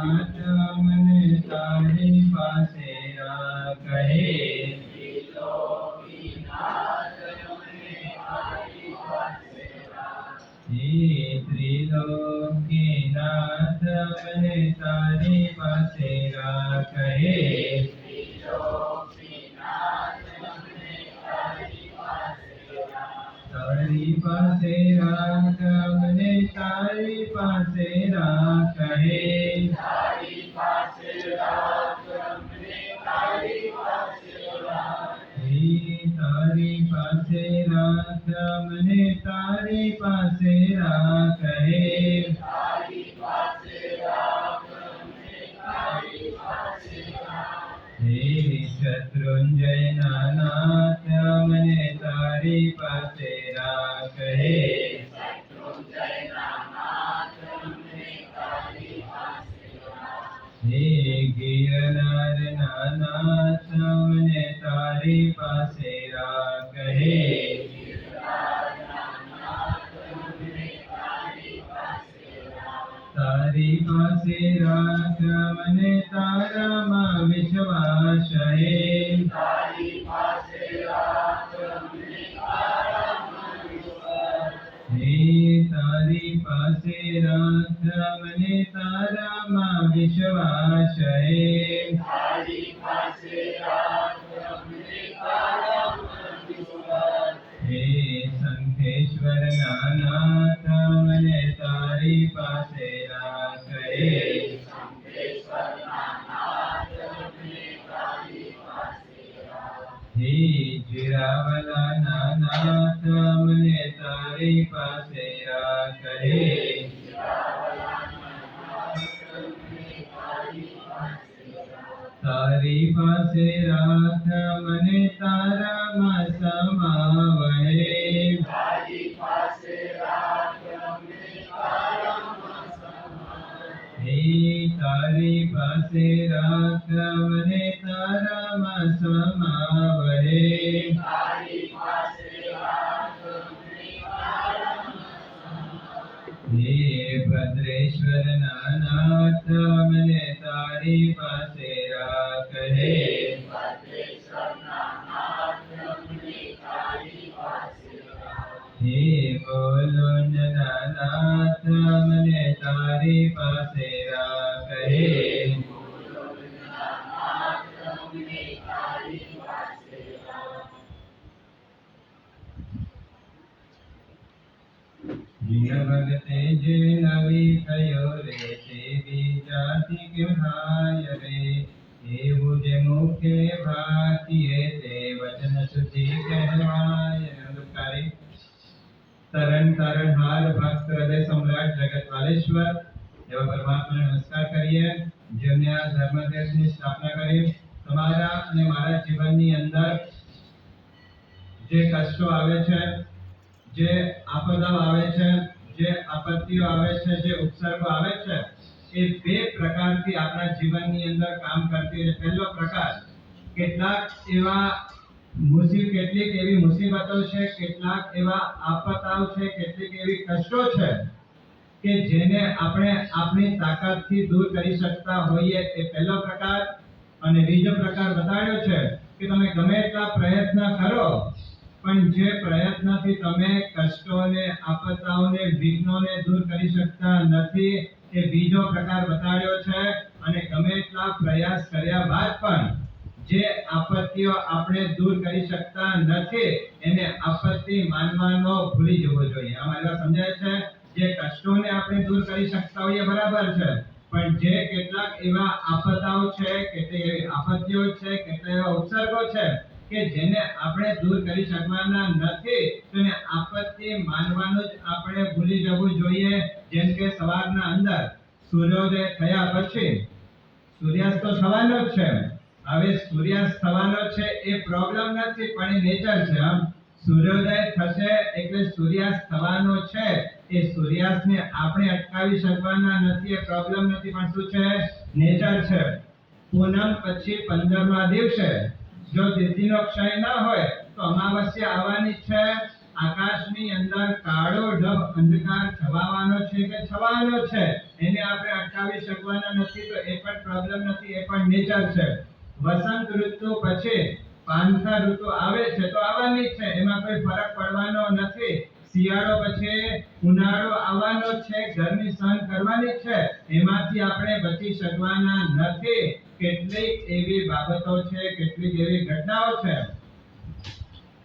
મને તારી પાસે કહે ત્રિલોકીનાથ મને તારી પાસે કહે તારી પાસે રાખ મને તારી પાસે રાખે તારી પાસે રાખ મને તારી પાસે રાખે તારી પાસે રાખ મને તારી પાસે રાખે તારી પાસે રાખ મને તારી પાસે રાખે શત્રુંજય નાથ મને તારી પાસે રાખે શત્રુંજય નાથ મને તારી પાસે રાખે ગિરનાર નાથ મને તારી પાસે રાખે તારી પાસે રાખ મને તારામાં વિશ્વાસ હે તારી પાસે રાખ મને તારામાં વિશ્વાસ હે તારી પાસે રાખ મને તારામાં વિશ્વાસ હે તારી પાસે રાખ મને તારામાં વિશ્વાસ હે શંખેશ્વર નાથ મને તારી પાસે રાખે શંખેશ્વર નાથ મને તારી પાસે રાખે જીરાવલા નાથ મને તારી પાસે રાખે તારી પાસે રાખ મને તારામાં સમાવહે તારી પાસે રાખ મને તારામાં સમાવહે તારી પાસે રાખ મને તારામાં સમાવહે તારી પાસે રાખ મને તારામાં હે ભદ્રેશ્વર નાથ મને તારી પાસે રાખે ભદ્રેશ્વર નાથ મને તારી પાસે રાખે હે બોલો નાથ મને તારી પાસે રાખે બોલો નાથ મને તારી પાસે ભગતે જે નવી થયો રે તેવી જાતિ કહેવાય રે એવું જે મુખે ભાતીએ તે વચન શુદ્ધિ કહેવાય નમસ્કારી તરણ તારણહાર ભક્ત હૃદય સમ્રાટ જગતવાલેશ્વર એવા પરમાત્માને નમસ્કાર કરીએ જેમને આ ધર્મદેશની સ્થાપના કરી તમારા અને મારા જીવનની અંદર જે કષ્ટો આવે છે જે આપદાઓ આવે છે જે આપત્તિઓ આવે છે જે ઉપસર્ગો આવે છે એ બે પ્રકારથી આપણા જીવનની અંદર કામ કરતી હોય. પહેલો પ્રકાર કેટલીક એવી મુસીબતો છે, કેટલાક એવા આપદાઓ છે, કેટલીક એવી કષ્ટો છે કે જેને આપણે આપણી તાકાતથી દૂર કરી શકતા હોઈએ એ પહેલો પ્રકાર. અને બીજો પ્રકાર બતાવ્યો છે કે તમે ગમે એટલા પ્રયત્ન કરો પણ જે પ્રયત્નથી તમે કષ્ટોને આપદાઓને વિઘ્નોને દૂર કરી શકતા નથી એ બીજો પ્રકાર બતાવ્યો છે. અને ગમે એટલા પ્રયાસ કર્યા બાદ પણ જે આપત્તિઓ આપણે દૂર કરી શકતા નથી એને આપત્તિ માનવાનો ભૂલી જવો જોઈએ. આ મારી સમજાય છે? જે કષ્ટોને આપણે દૂર કરી શકતા હોઈએ બરાબર છે, પણ જે કેટલાક એવા આપદાઓ છે, કેટલીક એવી આપત્તિઓ છે, કેટલાક એવા ઉપસર્ગો છે કે જેને આપણે દૂર કરી શકવાના નથી તો એને આપત્તિ માનવાનું જ આપણે ભૂલી જવું જોઈએ. જેમ કે સવારના અંદર સૂર્યોદય થયા પછી સૂર્યાસ્ત તો થવાનો જ છે. હવે સૂર્યાસ્ત થવાનો છે એ પ્રોબ્લેમ નથી, પણ એ નેચર છે. સૂર્યોદય થશે એટલે સૂર્યાસ્ત થવાનો છે. એ સૂર્યાસ્તને આપણે અટકાવી શકવાના નથી, એ પ્રોબ્લેમ નથી, પણ શું છે? નેચર છે. પૂનમ પછી 15મા દિવસે જો તિથિનો ક્ષય ન હોય તો અમાવસ્યા આવવાની છે. આકાશની અંદર કાળો ઢબ અંધકાર છવાવાનો છે કે છવાનો છે. એને આપણે અટકાવી શકવાના નથી, તો એ પણ પ્રોબ્લેમ નથી, એ પણ નેચર છે. વસંત ઋતુ પછી પાનખર ઋતુ આવે છે તો આવવાની જ છે, એમાં કોઈ ફરક પડવાનો નથી. શિયાળો પછી ઉનાળો આવવાનો છે, ગરમી સહન કરવાની જ છે, એમાંથી આપણે બચી શકવાના નથી. કેટલીક એવી બાબતો છે, કેટલીક એવી ઘટનાઓ છે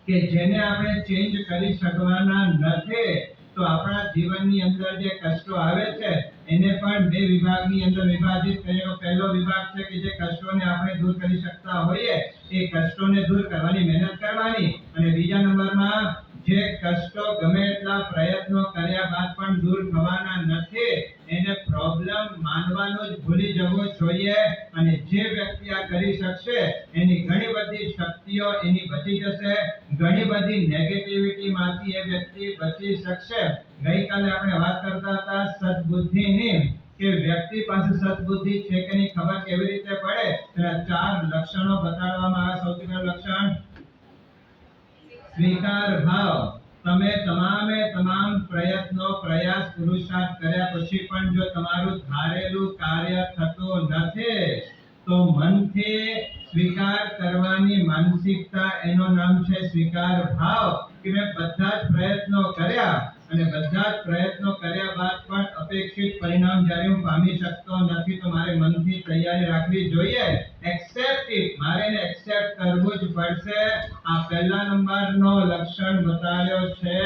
કે જેને આપણે ચેન્જ કરી શકવાના નથી. તો આપણા જીવનની અંદર જે કષ્ટો આવે છે એને પણ બે વિભાગની અંદર વિભાજિત કર્યો. પહેલો વિભાગ છે કે જે કષ્ટોને આપણે દૂર કરી શકતા હોઈએ એ કષ્ટોને દૂર કરવાની મહેનત કરવાની, અને બીજા નંબરમાં જે કષ્ટો ગમે એટલા પ્રયત્નો કર્યા બાદ પણ દૂર થવાના નથી એને પ્રોબ્લેમ માનવાનું જ ભૂલી જવું જોઈએ. અને જે વ્યક્તિ આ કરી શકશે એની ઘણી બધી શક્તિઓ એની બચી જશે, ઘણી બધી નેગેટિવિટી માંથી એ વ્યક્તિ બચી શકશે. ગઈકાલે આપણે વાત કરતા હતા સદબુદ્ધિની, કે વ્યક્તિ પાસે સદબુદ્ધિ છે કે નહીં ખબર કેવી રીતે પડે. તેના 4 લક્ષણો બતાડવામાં આવે. સૌથી પહેલું લક્ષણ સ્વીકાર ભાવ. તમે તમામ પ્રયત્નો પ્રયાસ પુરુષાર્થ કર્યા પછી પણ જો તમારું ધારેલું કાર્ય થતું નથી તો મનથી સ્વીકાર કરવાની માનસિકતા, એનું નામ છે સ્વીકાર ભાવ. કે મેં બધા જ પ્રયત્નો કર્યા અને બધા જ પ્રયત્નો કર્યા બાદ પણ અપેક્ષિત પરિણામ જ્યારે હું પામી શકતો નથી તો મારે મનથી તૈયારી રાખવી જોઈએ. એક્સેપ્ટ ઇટ, મારે એને એક્સેપ્ટ કરવું જ પડશે. આ પહેલા નંબરનો લક્ષણ બતાવ્યો છે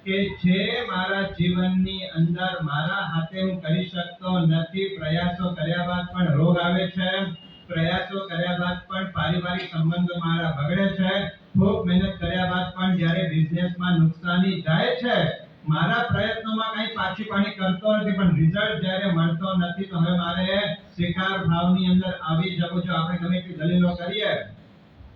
કે જે મારા જીવનની અંદર મારા હાથે હું કરી શકતો નથી. પ્રયાસો કર્યા બાદ પણ રોગ આવે છે, પ્રયાસો કર્યા બાદ પણ પારિવારિક સંબંધો મારા બગડે છે, ખૂબ મહેનત કર્યા બાદ પણ જ્યારે બિઝનેસમાં નુકસાની જાય છે, મારા પ્રયત્નોમાં કંઈ પાછી પાણી કરતો નથી પણ રિઝલ્ટ જ્યારે મળતો નથી તો હવે મારે સ્વીકાર ભાવની અંદર આવી જવું. જો આપણે ગમે તે દલીલો કરીએ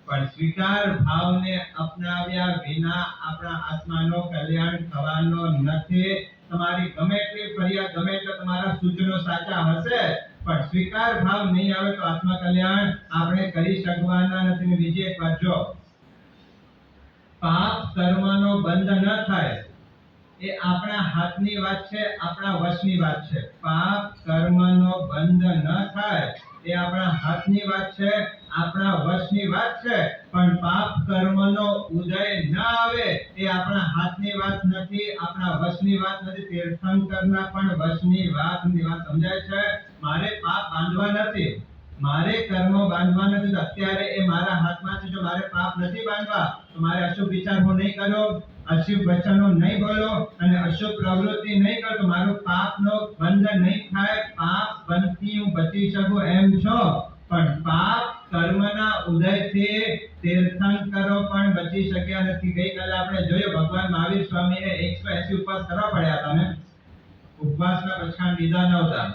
પણ સ્વીકાર ભાવને અપનાવ્યા વિના આપણા આત્માનો કલ્યાણ થવાનો નથી. તમારી ગમે એટલી ફરિયાદ, ગમે એટલા તમારા સૂચનો સાચા હશે પણ સ્વીકાર ભાવ નહીં આવે તો આત્મા કલ્યાણ આપણે કરી શકવાના નથી. બીજી એક વાત, જો પાપ કર્મનો બંધ ન થાય એ આપણા હાથની વાત છે, આપણા વશની વાત છે. પાપ કર્મનો બંધ ન થાય એ આપણા હાથની વાત છે, આપણા વશની વાત છે. પણ પાપ કર્મનો ઉદય ન આવે એ આપણા હાથની વાત નથી, આપણા વશની વાત નથી, તીર્થંકરના પણ વશની વાત નથી. વાત સમજાય છે? મારે પાપ બાંધવા નથી, મારે કર્મ બાંધવા નથી, અત્યારે એ મારા હાથમાં છે. જો મારે પાપ નથી બાંધવા તો મારે અશુભ વિચાર હું નહીં કરું, અશુભ વચનો નહીં બોલો અને અશુભ પ્રવૃત્તિ નહીં કરું તો મારું પાપનો બંધ નહીં થાય. પાપ બંધથી હું બચી શકું એમ છો, પણ પાપ કર્મના ઉદયથી તીર્થંકરો પણ બચી શક્યા નથી. ગઈકાલે આપણે જોયું ભગવાન મહાવીર સ્વામીને 180 ઉપવાસ કરવા પડ્યા હતા ને, ઉપવાસના પછાણ લીધા નહોતા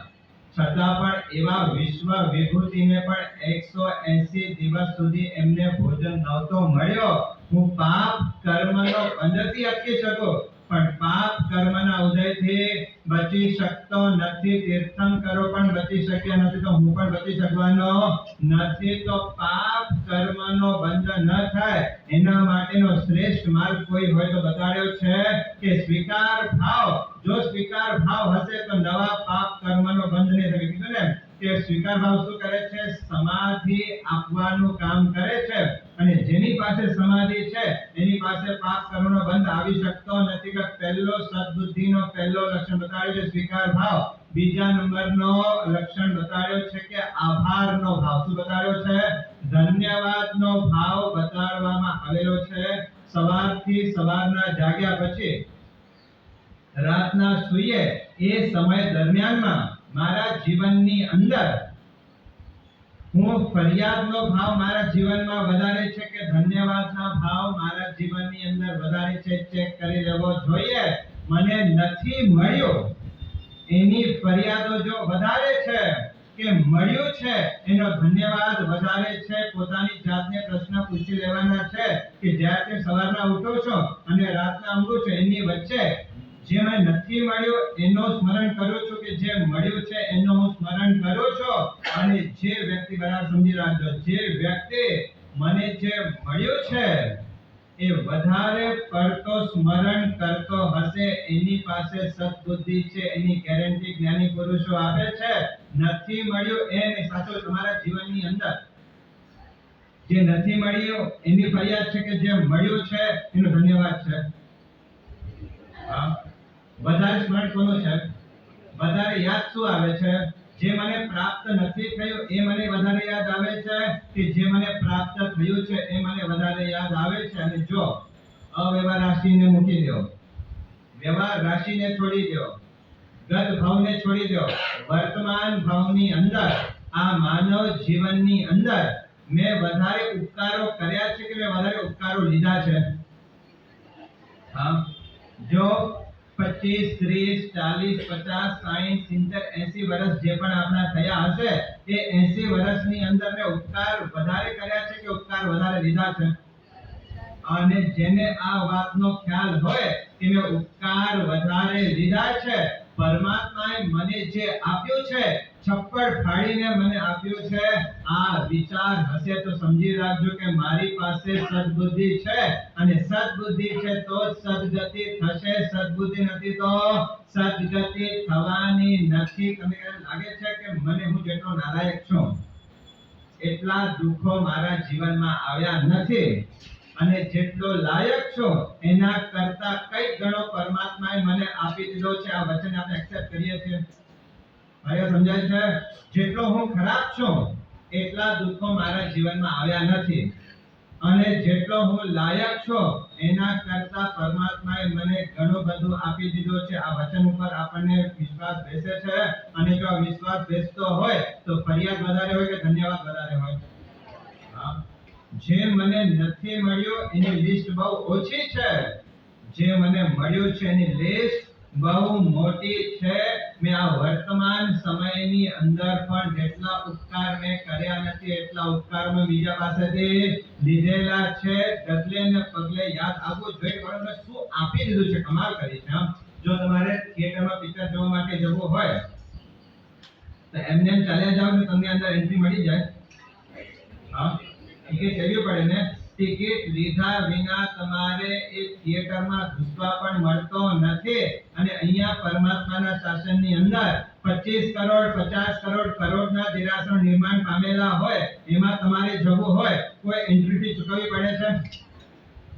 છતાં પણ એવા વિશ્વ વિભૂતિને પણ 180 દિવસ સુધી એમને ભોજન નહોતો મળ્યો. હું પાપ કર્મનો બંધથી અટકી શકું પણ પાપ કર્મના ઉદયથી બચી શકતો નથી. તીર્થંકરો પણ બચી શક્યા નથી તો હું પણ બચી શકવાનો નથી. તો પાપ કર્મનો બંધ ન થાય એના માટેનો શ્રેષ્ઠ માર્ગ કોઈ હોય તો બતાડ્યો છે કે સ્વીકાર ભાવ. જો સ્વીકાર ભાવ હશે તો નવા પાપ કર્મનો બંધ નહીં થાય. કીધું ને કે સ્વીકાર ભાવ શું કરે છે? સમાધિ આપવાનું કામ કરે છે. અને જેની પાસે સમાધિ છે એની પાસે પાપ કર્મનો બંધ આવી શકતો નથી. કે પહેલો સદબુદ્ધિનો પહેલો લક્ષણ બતાવ્યો છે સ્વીકાર ભાવ. બીજા નંબરનો લક્ષણ બતાવ્યો છે કે આભારનો ભાવ. શું બતાવ્યો છે? ધન્યવાદનો ભાવ બતાડવામાં આવેલો છે. સવારના જાગ્યા પછી રાતના સૂઈએ એ સમય દરમિયાનમાં મારા જીવનની અંદર હું ફરિયાદનો ભાવ મારા જીવનમાં વધારે છે કે ધન્યવાદના ભાવ મારા જીવનની અંદર વધારે છે, ચેક કરી લેવો જોઈએ. મને નથી મળ્યું એની ફરિયાદો જો વધારે છે કે મળ્યું છે એનો ધન્યવાદ વધારે છે, પોતાની જાતને પ્રશ્ન પૂછી લેવાના છે કે જ્યારે સવારના ઉઠો છો અને રાતના ઊંઘો છો એની વચ્ચે જે મને નથી મળ્યું એનું સ્મરણ કરું છું કે જે મળ્યું છે એનું હું સ્મરણ કરું છું. અને જે વ્યક્તિ, બરાબર સમજી રાખજો, જે વ્યક્તિ મને જે મળ્યું છે એ વધારે પડતો સ્મરણ કરતો હશે એની પાસે સદબુદ્ધિ છે એની ગેરંટી જ્ઞાની પુરુષો આપે છે. નથી મળ્યું એ સાચો તમારા જીવનની અંદર જે નથી મળ્યું એની ફરિયાદ છે કે જે મળ્યું છે એનો ધન્યવાદ છે. વધારે સ્મરણ કોનું છે? વધારે યાદ શું આવે છે? જે મને પ્રાપ્ત નથી થયું એ મને વધારે યાદ આવે છે કે જે મને પ્રાપ્ત થયું છે એ મને વધારે યાદ આવે છે? અને જો અવ્યવહાર રાશિને મૂકી દો, વ્યવહાર રાશિને છોડી દો, ગત ભાવને છોડી દો, વર્તમાન ભાવની અંદર આ માનવ જીવનની અંદર મેં વધારે ઉપકારો કર્યા છે કે મેં વધારે ઉપકારો લીધા છે? જો 25, 30, 40, 50, 60, 70, 80 વર્ષ જે પણ આપણા થયા હશે એ 80 વર્ષની અંદર મેં ઉપકાર વધારે કર્યા છે કે ઉપકાર વધારે લીધા છે? અને જેને આ વાતનો ખ્યાલ હોય કે મેં ઉપકાર વધારે લીધા છે, પરમાત્માએ મને જે આપ્યું છે છપ્પડ ફાડીને મને આપ્યું છે, આ વિચાર હશે તો સમજી રાખજો કે મારી પાસે સદબુદ્ધિ છે અને સદબુદ્ધિ છે તો સદગતિ થશે, સદબુદ્ધિ નથી તો સદગતિ થવાની નથી. તમને લાગે છે કે મને હું જેટલો નાલાયક છું એટલા દુઃખો મારા જીવનમાં આવ્યા નથી અને જેટલો લાયક છું એના કરતા કઈ ગણો પરમાત્માએ મને આપી દીધો છે. આ વચન આપણે એક્સેપ્ટ કરીએ છીએ. ભાઈઓ સમજાય છે? જેટલો હું ખરાબ છું એટલા દુઃખો મારા જીવનમાં આવ્યા નથી અને જેટલો હું લાયક છું એના કરતા પરમાત્માએ મને ઘણું બધું આપી દીધો છે. આ વચન ઉપર આપણને વિશ્વાસ બેસે છે અને જો આ વિશ્વાસ બેસતો હોય તો ફરિયાદ વધારે હોય કે ધન્યવાદ વધારે હોય? જે મને નથી મળ્યું એની લિસ્ટ બહુ ઓછી છે, જે મને મળ્યું છે એની લિસ્ટ બહુ મોટી છે. મેં આ વર્તમાન સમયની અંદર પણ જેટલા ઉપકાર મેં કર્યા નથી એટલા ઉપકાર મેં બીજા પાસેથી લીધેલા છે. ડગલે ને પગલે યાદ આવવું જોઈએ પરંતુ શું આપી દીધું છે, કમાલ કરી છે. જો તમારે થિયેટરમાં પિક્ચર જોવા માટે જવું હોય તો એમને એમ ચાલ્યા જાવ ને તમને અંદર એન્ટ્રી મળી જાય? ટિકિટ લેવી પડે ને? ટિકિટ લીધા વિના તમારે એ થિયેટરમાં ઘૂસવા પણ મળતો નથી. અને અહીંયા પરમાત્માના શાસનની અંદર 25 કરોડ 50 કરોડ કરોડના દેરાસરો નિર્માણ પામેલા હોય એમાં તમારે જવું હોય કોઈ એન્ટ્રી ફી ચૂકવવી પડે છે?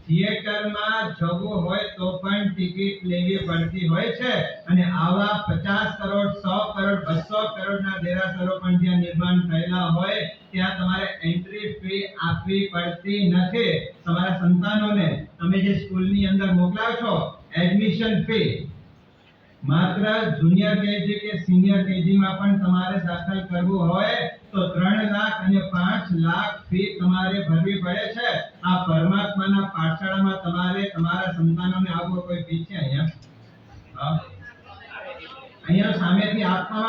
થિયેટરમાં જવું હોય તો પણ ટિકિટ લેવી પડતી હોય છે અને આવા 50 કરોડ 100 કરોડ 200 કરોડના દેરાસરો પણ જ્યાં નિર્માણ થયેલા હોય ત્યાં તમારે એન્ટ્રી ફી આપવી પડતી નથી. તમારા સંતાનોને તમે જે સ્કૂલની અંદર મોકલાવો છો એડમિશન ફી માત્ર જુનિયર કેજી કે સિનિયર કેજી માં પણ તમારે દાખલ કરવું હોય તો 3 લાખ અને 5 લાખ ફી તમારે ભરવી પડે છે. આ પરમાત્માના પાઠશાળામાં તમારે તમારા સંતાનોને આવવો કોઈ ફી છે અહીંયા? અહીંયા સામેથી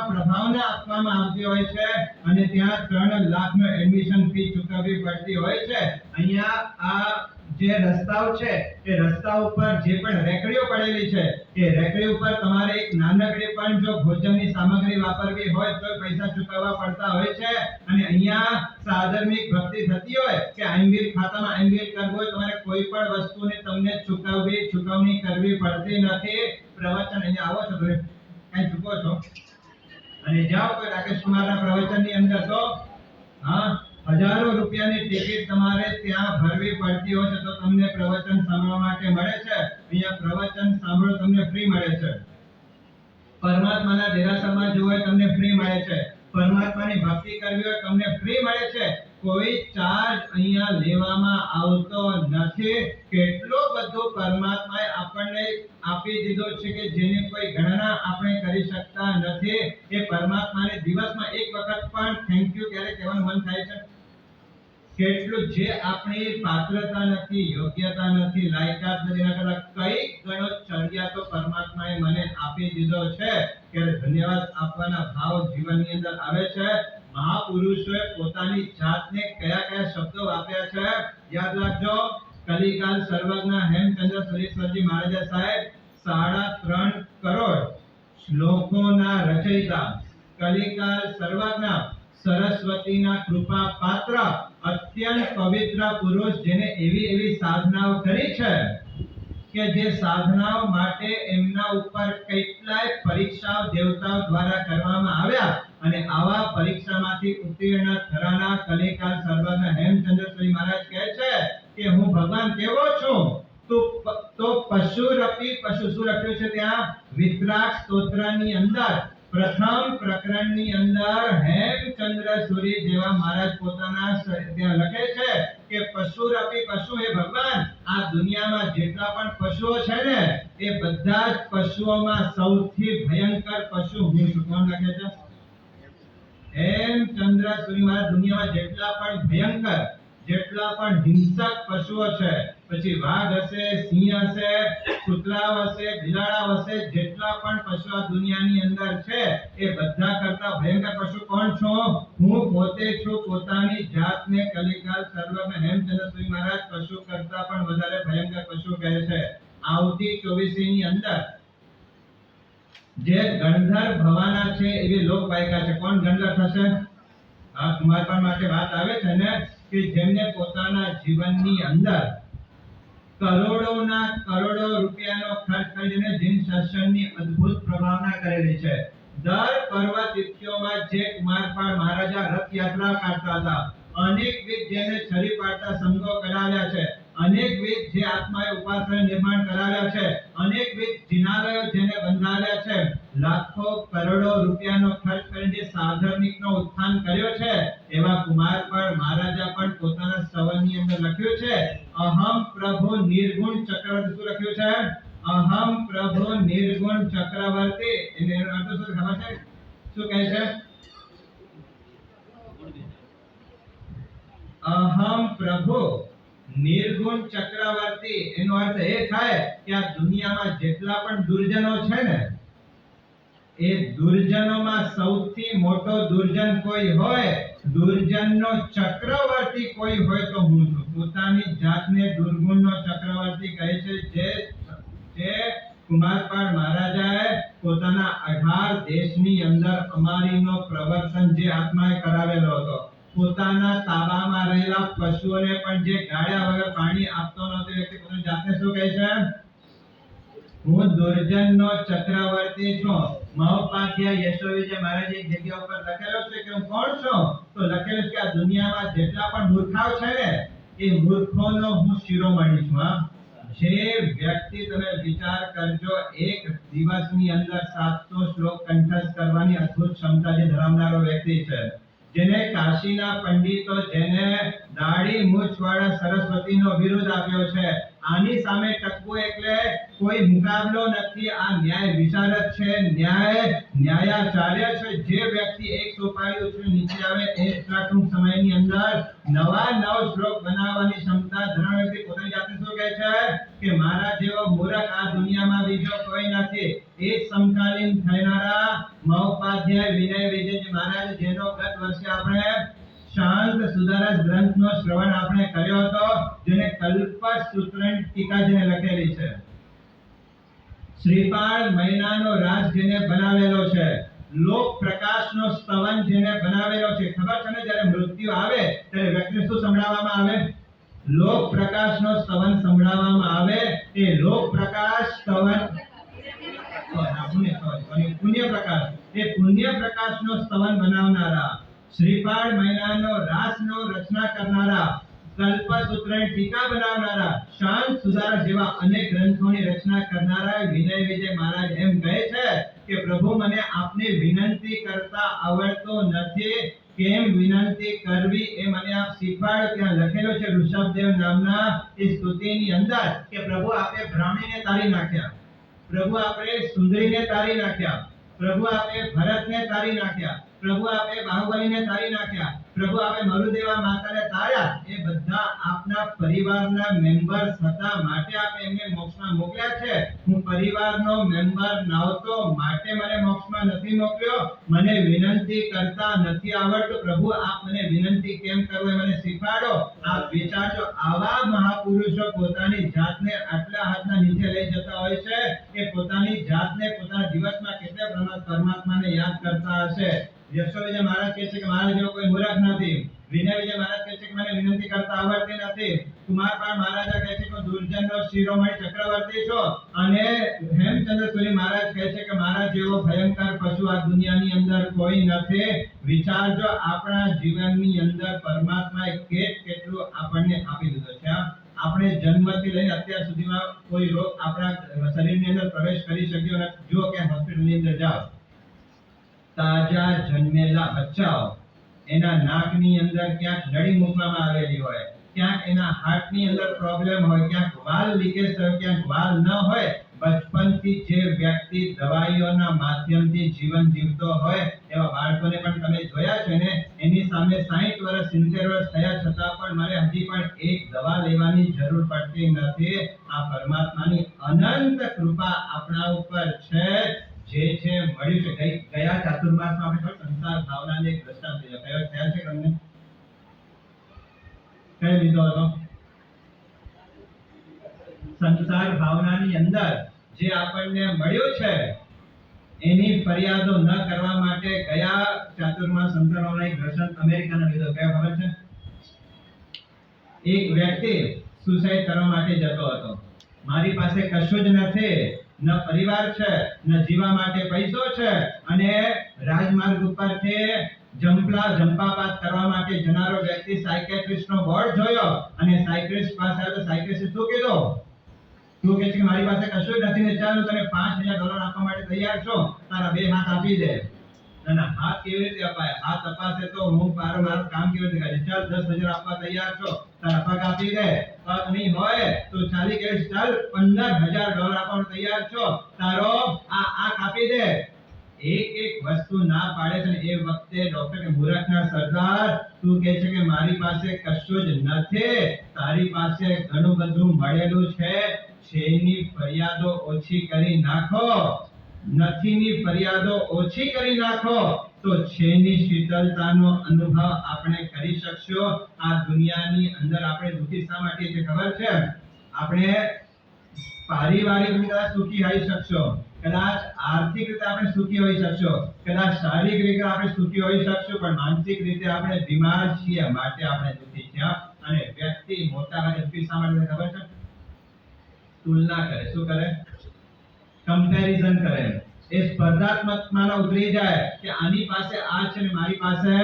પ્રભાવને આપવામાં આવતી હોય છે અને ત્યાં 3 લાખનો એડમિશન ફી ચૂકવવી પડતી હોય છે. અહીંયા આ જે રસ્તાઓ છે એ રસ્તા ઉપર જે પણ રેકડીઓ પડેલી છે એ રેકડી ઉપર તમારે એક નાનકડી પણ જો ભોજનની સામગ્રી વાપરવી હોય તો પૈસા ચૂકવવા પડતા હોય છે. અને અહીંયા સાધર્મિક ભક્તિ થતી હોય કે આંબિલ ખાતામાં આંબિલ કરવું હોય તમારે કોઈ પણ વસ્તુને તમને ચૂકવણી કરવી પડતી નથી. પ્રવચન અહીંયા આવો છો તમે કઈ ચૂકો છો અને જાઓ કોઈ રાકેશ કુમારના પ્રવચનની અંદર તો હજારો રૂપિયાની ટિકિટ તમારે ત્યાં ભરવી પડતી હોય છે તો તમને પ્રવચન સાંભળવા માટે મળે છે. અહીંયા પ્રવચન સાંભળો તમને ફ્રી મળે છે. પરમાત્માના દેરાસરમાં જવું હોય તમને ફ્રી મળે છે. પરમાત્માની ભક્તિ કરવી હોય તમને ફ્રી મળે છે. કોઈ ચાર્જ અહીંયા લેવામાં આવતો નથી. કેટલો બધો પરમાત્માએ આપણને આપી દીધો છે કે જેની કોઈ ગણના આપણે કરી શકતા નથી. એ પરમાત્માને દિવસમાં એક વખત પણ થેન્ક યુ ક્યારે કહેવાનું મન થાય છે? કેટલું જે આપણી પાત્રતા નથી, યોગ્યતા નથી, લાયકાત નથી, એના કરતા કઈ ગણો ચડિયાતો પરમાત્માએ મને આપી દીધો છે કે ધન્યવાદ આપવાના ભાવ જીવનની અંદર આવે છે. મહાપુરુષોએ પોતાની જાતને કયા કયા શબ્દો વાપર્યા છે યાદ રાખજો. કલિકાલ સર્વજ્ઞ હેમચંદ્ર સુરેશ્વરજી મહારાજ સાહેબ 3.5 કરોડ શ્લોકોના રચયિતા, કલિકાલ સર્વજ્ઞ સરસ્વતીના કૃપા પાત્ર અત્યંત પવિત્ર પુરુષ જેને એવી સાધનાઓ કરી છે કે જે સાધનાઓ માટે એમના ઉપર કેટલાય પરીક્ષાઓ દેવતાઓ દ્વારા કરવામાં આવ્યા અને આવા પરીક્ષામાંથી ઉત્તીર્ણ થનારા કલિકાલ સર્વજ્ઞ હેમચંદ્ર શ્રી મહારાજ કહે છે કે હું ભગવાન કેવો છું તો પશુરપી પશુ શું લખ્યું છે ત્યાં વિતરાગ સ્તોત્રની અંદર પ્રથમ પ્રકરણની અંદર હેમચંદ્ર સૂરી જેવા મહારાજ પોતાના ત્યાં લખે છે કે પશુરપી પશુ હે ભગવાન આ દુનિયામાં જેટલા પણ પશુઓ છે ને એ બધા જ પશુઓમાં સૌથી ભયંકર પશુ હું છું. કોણ લખે છે? હેમચંદ્ર સૂરી મહારાજ દુનિયામાં જેટલા પણ ભયંકર જેટલા પણ હિંસક પશુઓ છે પછી વાઘ હશે સિંહ હશે કૂતરાઓ હશે બિલાડા હશે જેટલા પણ પશુઓ દુનિયાની અંદર છે એ બધા કરતા ભયંકર પશુ કોણ છો? હું પોતે છું. પોતાની જાતને કલિકાલ સર્વજ્ઞ હેમચંદ્ર સૂરી મહારાજ પશુ કરતા પણ વધારે ભયંકર પશુ કહે છે. આવતી 24 ની અંદર જે ગંધર્વ ભવાના છે એવી લોકવાયકા છે. કોણ ગંધર્વ થશે? આ કુમારપણ માટે વાત આવે છે ને કે જેમને પોતાના જીવનની અંદર કરોડોના કરોડો રૂપિયાનો ખર્ચ કરીને જીન શાસનની અદ્ભુત પ્રભાવના કરેલી છે. દર પર્વ તિથિઓમાં જે કુમારપાળ મહારાજા રથયાત્રા કાઢતા હતા અનેકવિધ જેને છરી પાડતા સંઘો કરાવ્યા છે અનેકવિધ જે આત્માએ ઉપાસના નિર્માણ કરાવ્યા છે અનેકવિધ જિનાલયો જેને બંધાવ્યા છે લાખો કરોડો રૂપિયાનો ખર્ચ કરીને જે સાધર્મિકનો ઉત્થાન કર્યો છે એવા કુમારપાળ મહારાજા પણ પોતાના સ્તવનની અંદર લખ્યું છે અહમ પ્રભુ નિર્ગુણ ચક્રવર્તી. શું લખ્યું છે? અહમ પ્રભુ નિર્ગુણ ચક્રવર્તી. એનો અર્થ શું ખબર છે? શું કહે છે? અહમ પ્રભુ નિર્ગુણ ચક્રવર્તી. એનો અર્થ એ થાય કે આ દુનિયામાં જેટલા પણ દુર્જનો છે ને એ દુર્જનોમાં સૌથી મોટો દુર્જન કોઈ હોય દુર્જનનો ચક્રવર્તી કોઈ હોય તો હું છું. પોતાની જાતને દુર્ગુણનો ચક્રવર્તી કહે છે. જે કુમારપાળ મહારાજાએ પોતાના 18 દેશની અંદર અમારીનો પ્રવર્તન જે આત્માએ કરાવેલો હતો પોતાના તાબામાં રહેલા પશુઓને પણ જે ગાળ્યા વગર પાણી આપતો નહોતો વ્યક્તિ પોતાની જાતને શું કહે છે? હું દુર્જનનો ચક્રવર્તી છું. મહોપાધ્યાય યશોવિજય મહારાજ એક જગ્યા ઉપર લખેલો છે કે હું કોણ છું? તો લખેલું છે કે આ દુનિયામાં જેટલા પણ મૂર્ખાઓ છે ને એ મૂર્ખોનો હું શિરોમણી છું. જે વ્યક્તિ તમે વિચાર કરજો એક દિવસની અંદર 700 શ્લોક કંઠસ્થ કરવાની અદ્ભુત ક્ષમતા જે ધરાવનારો વ્યક્તિ છે જેને કાશીના પંડિતો જેને દાઢી મૂછવાળા સરસ્વતીનો વિરોધ આપ્યો છે આની સામે ટકવું એટલે કોઈ મુકાબલો નથી. આ ન્યાય વિશારદ છે ન્યાયાચાર્ય છે. જે વ્યક્તિ એક સોપારી ઉછળી નીચે આવે એટલા ટૂંક સમયની અંદર નવા શ્લોક બનાવવાની ક્ષમતા ધરાવનાર વ્યક્તિ પોતાની જાતને શું કહે છે કે મારા જેવો મૂર્ખ આ દુનિયામાં બીજો કોઈ નથી. એ સમકાલીન થનારા મહોપાધ્યાય વિનય વિજયજી મહારાજ જેનો ગત વર્ષે આપણે શાંત સુધારસ ગ્રંથનો શ્રવણ આપણે કર્યો હતો જેને કલ્પસૂત્રની ટીકા જેને લખેલી છે શ્રીપાળ મહિનાનો રાસ જેને બનાવેલો છે લોક પ્રકાશનો સ્તવન જેને બનાવેલો છે. ખબર છે ને જ્યારે મૃત્યુ આવે ત્યારે વ્યક્તિને શું સંભળાવવામાં આવે? લોક પ્રકાશનો સ્તવન સંભળાવવામાં આવે. એ લોક પ્રકાશ સ્તવન પુણ્ય પ્રકાશ એ પુણ્ય પ્રકાશનો સ્તવન બનાવનારા શ્રીપાળ મહિનાનો રાસનો રચના કરનારા કલ્પસૂત્રની ટીકા બનાવનારા શાંત સુધારક જેવા અનેક ગ્રંથોની રચના કરનારા વિનય વિજય મહારાજ એમ કહે છે કે પ્રભુ મને આપને વિનંતી કરતા આવડતો નથી. કેમ વિનંતી કરવી એ મને આપ શીખવાડો. ત્યાં લખેલો છે ઋષભદેવ નામના એ સ્તુતિની અંદર કે પ્રભુ આપે બ્રાહ્મણીને તારી નાખ્યા, પ્રભુ આપે સુંદરીને તારી નાખ્યા, પ્રભુ આપે ભરતને તારી નાખ્યા, પ્રભુ આપે બાહુબલીને તારી નાખ્યા, પ્રભુ આપે મરુદેવા માતાને તાર્યા. એ બધા આપના પરિવારના મેમ્બર્સ હતા માટે આપે એમને મોક્ષમાં મોકલ્યા છે. હું પરિવારનો મેમ્બર નહોતો માટે મને મોક્ષમાં નથી મોકલ્યો. મને વિનંતી કરતા નથી આવડતું. પ્રભુ આપ મને વિનંતી કેમ કરવું એ મને શીખવાડો. આપ વિચારજો આવા મહાપુરુષો પોતાની જાતને આટલા હાથના નીચે લઈ જતા હોય છે કે પોતાની જાતને પોતાના દિવસમાં કેટલા પ્રમાણ પરમાત્માને યાદ કરતા હશે. યશો વિજય મહારાજ કહે છે કે મારા જેવો કોઈ મૂર્ખ નથી. વિનય વિજય મહારાજ કહે છે કે મને વિનંતી કરતા આવડતી નથી. કુમારપાળ મહારાજા કહે છે કે દુર્જનનો શિરોમણી ચક્રવર્તી છો. અને હેમચંદ્ર સુરી મહારાજ કહે છે કે મારા જેવો ભયંકર પશુ આ દુનિયાની અંદર કોઈ નથી. વિચારજો આપણા જીવનની અંદર પરમાત્માએ કેટલું આપણને આપી દીધું છે. આપણે જન્મથી લઈને અત્યાર સુધીમાં કોઈ રોગ આપણા શરીરની અંદર પ્રવેશ કરી શક્યો નથી. જો કે હોસ્પિટલની અંદર જાઓ, તાજા જન્મેલા બચ્ચાઓ એના નાકની અંદર ક્યાંક નળી મૂકવામાં આવેલી હોય, ક્યાંક એના હાર્ટની અંદર પ્રોબ્લેમ હોય, ક્યાંક વાલ લીકેજ થયો, ક્યાંક વાલ ન હોય. બચપનથી જે વ્યક્તિ દવાઈઓના માધ્યમથી જીવન જીવતો હોય એવા બાળકોને પણ તમે જોયા છે ને, એની સામે 60 વર્ષ 70 વર્ષ થયા છતાં પણ મારે હજી પણ એક દવા લેવાની જરૂર પડતી નથી. આ પરમાત્માની અનંત કૃપા આપણા ઉપર છે. જે છે મળ્યું છે. ગયા ચાતુર્માસમાં આપણે સંસાર ભાવનાને એક દ્રષ્ટાંત લીધો. કયો ખ્યાલ છે તમને? કયો લીધો હતો? સંસાર ભાવનાની અંદર જે આપણને મળ્યું છે એની ફરિયાદો ન કરવા માટે ગયા ચાતુર્માસ સંસાર ભાવના એક દ્રષ્ટાંત અમેરિકાનો લીધો. કયો ખબર છે? એક વ્યક્તિ સુસાઇડ કરવા માટે જતો હતો. મારી પાસે કશું જ નથી, ન પરિવાર છે, ન જીવા માટે પૈસો છે, અને રાજમાર્ગ ઉપરથી જંપાપાત કરવા માટે જનારો વ્યક્તિ સાયકેટ્રિસ્ટનો બોર્ડ જોયો અને સાયકેટ્રિસ્ટ પાસે આવ્યો તો સાયકેટ્રિસ્ટ શું કીધું? તું કહે છે કે મારી પાસે કશું જ નથી ને ચાલ તને $5000 આપવા માટે તૈયાર છો, તારા 2 હાથ આપી દે. ના, હાથ કેવી રીતે અપાય? હાથ અપાશે તો હું મારું કામ કેવી રીતે કરીશ? ચાલ 10,000 આપવા તૈયાર છો, તારા પગ આપી દે. પગ નહીં હોય તો ચાલી કે ચાલ $15,000 આપવા તૈયાર છો, તારો આ આંખ આપી દે. એક વસ્તુ ના પાડે છે. એ વખતે ડોક્ટર કે મૂર્ખના સરદાર, તું કહે છે કે મારી પાસે કશું જ નથી, તારી પાસે ઘણું બધું મળેલું છે. છેની ફરિયાદો ઓછી કરી નાખો, નથીની ફરિયાદો ઓછી કરી નાખો તો છેની શીતળતાનો અનુભવ આપણે કરી શકશો. આ દુનિયાની અંદર આપણે દુઃખી શા માટે છે ખબર છે? આપણે પારિવારિક રીતે સુખી હોઈ શકશો, કદાચ આર્થિક રીતે આપણે સુખી હોઈ શકશો, કદાચ શારીરિક રીતે આપણે સુખી હોઈ શકશું, પણ માનસિક રીતે આપણે બીમાર છીએ માટે આપણે દુઃખી છીએ. અને વ્યક્તિ મોટા ભાગે દુઃખી શા માટે ખબર છે? તુલના કરે. શું કરે? કમ્પેરિઝન કરે. એ સ્પર્ધાત્મકતામાં ઉતરી જાય કે આની પાસે આ છે ને મારી પાસે.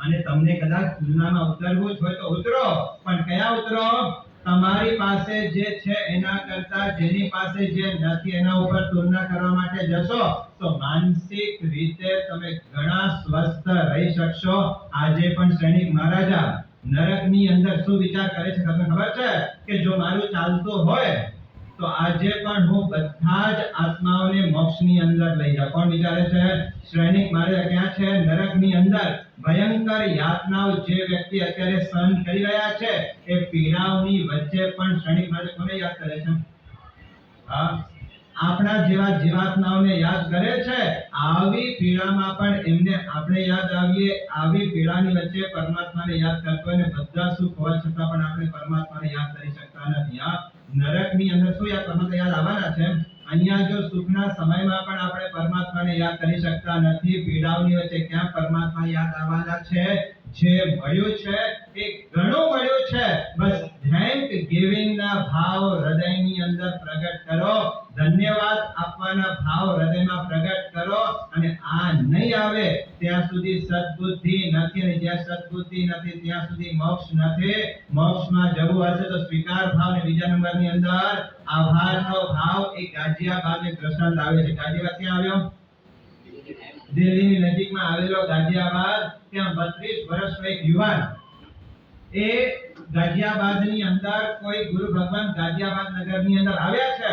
અને તમને કદાચ તુલનામાં ઉતરવું જ હોય તો ઉતરો, પણ કયા ઉતરો? તમારી પાસે જે છે એના કરતા જેની પાસે જે નથી એના ઉપર તુલના કરવા માટે જશો તો માનસિક રીતે તમે ઘણા સ્વસ્થ રહી શકશો. આજે પણ સૈનિક મહારાજા નરકની અંદર શું વિચાર કરે છે તમને ખબર છે? કે જો મારું ચાલતું હોય તો આજે પણ હું બધા જ આત્માઓને મોક્ષની અંદર લઈ જાઉં. કોણ વિચારે છે? સૈનિક મહારાજ ક્યાં છે? નરકની અંદર. ભયંકર યાતનાઓ જે વ્યક્તિ અત્યારે સહન કરી રહ્યા છે એ પીડાઓની વચ્ચે પણ સૈનિક મહારાજ કોને યાદ કરે છે? આપણા જેવા જીવાત્માઓને યાદ કરે છે. આવી પીડામાં પણ એમને આપણે યાદ આવીએ. આવી પીડાની વચ્ચે પરમાત્માને યાદ કરતો હોય ને બધા સુખ હોવા છતાં પણ આપણે પરમાત્માને યાદ કરી શકતા નથી. નરકની અંદર શું યાદ પરમાત્મા યાદ આવવાના છે? અહીંયા જો સુખના સમયમાં પણ આપણે પરમાત્માને યાદ કરી શકતા નથી, પીડાઓની વચ્ચે ક્યાં પરમાત્મા યાદ આવવાના છે? જે મળ્યું છે એ ઘણું મળ્યું છે. બસ થેન્ક ગિવિંગ ના ભાવ હૃદયની અંદર પ્રગટ કરો, ધન્યવાદ આપવાના ભાવ હૃદયમાં પ્રગટ કરો. અને આ નહીં આવે ત્યાં સુધી સદબુદ્ધિ નથી, અને જ્યાં સદબુદ્ધિ નથી ત્યાં સુધી મોક્ષ નથી. મોક્ષમાં જવું હશે તો સ્વીકાર ભાવ ને બીજા નંબરની અંદર આભારનો ભાવ. એક ગાઝિયાબાદ એક દ્રષ્ટાંત આવે છે. ગાઝિયાબાદ ક્યાં આવ્યો? દિલ્હીની નજીકમાં આવેલો ગાઝિયાબાદ. ત્યાં 32 વર્ષનો એક યુવાન, એ ગાઝિયાબાદની અંદર કોઈ ગુરુ ભગવાન ગાઝિયાબાદ નગરની અંદર આવ્યા છે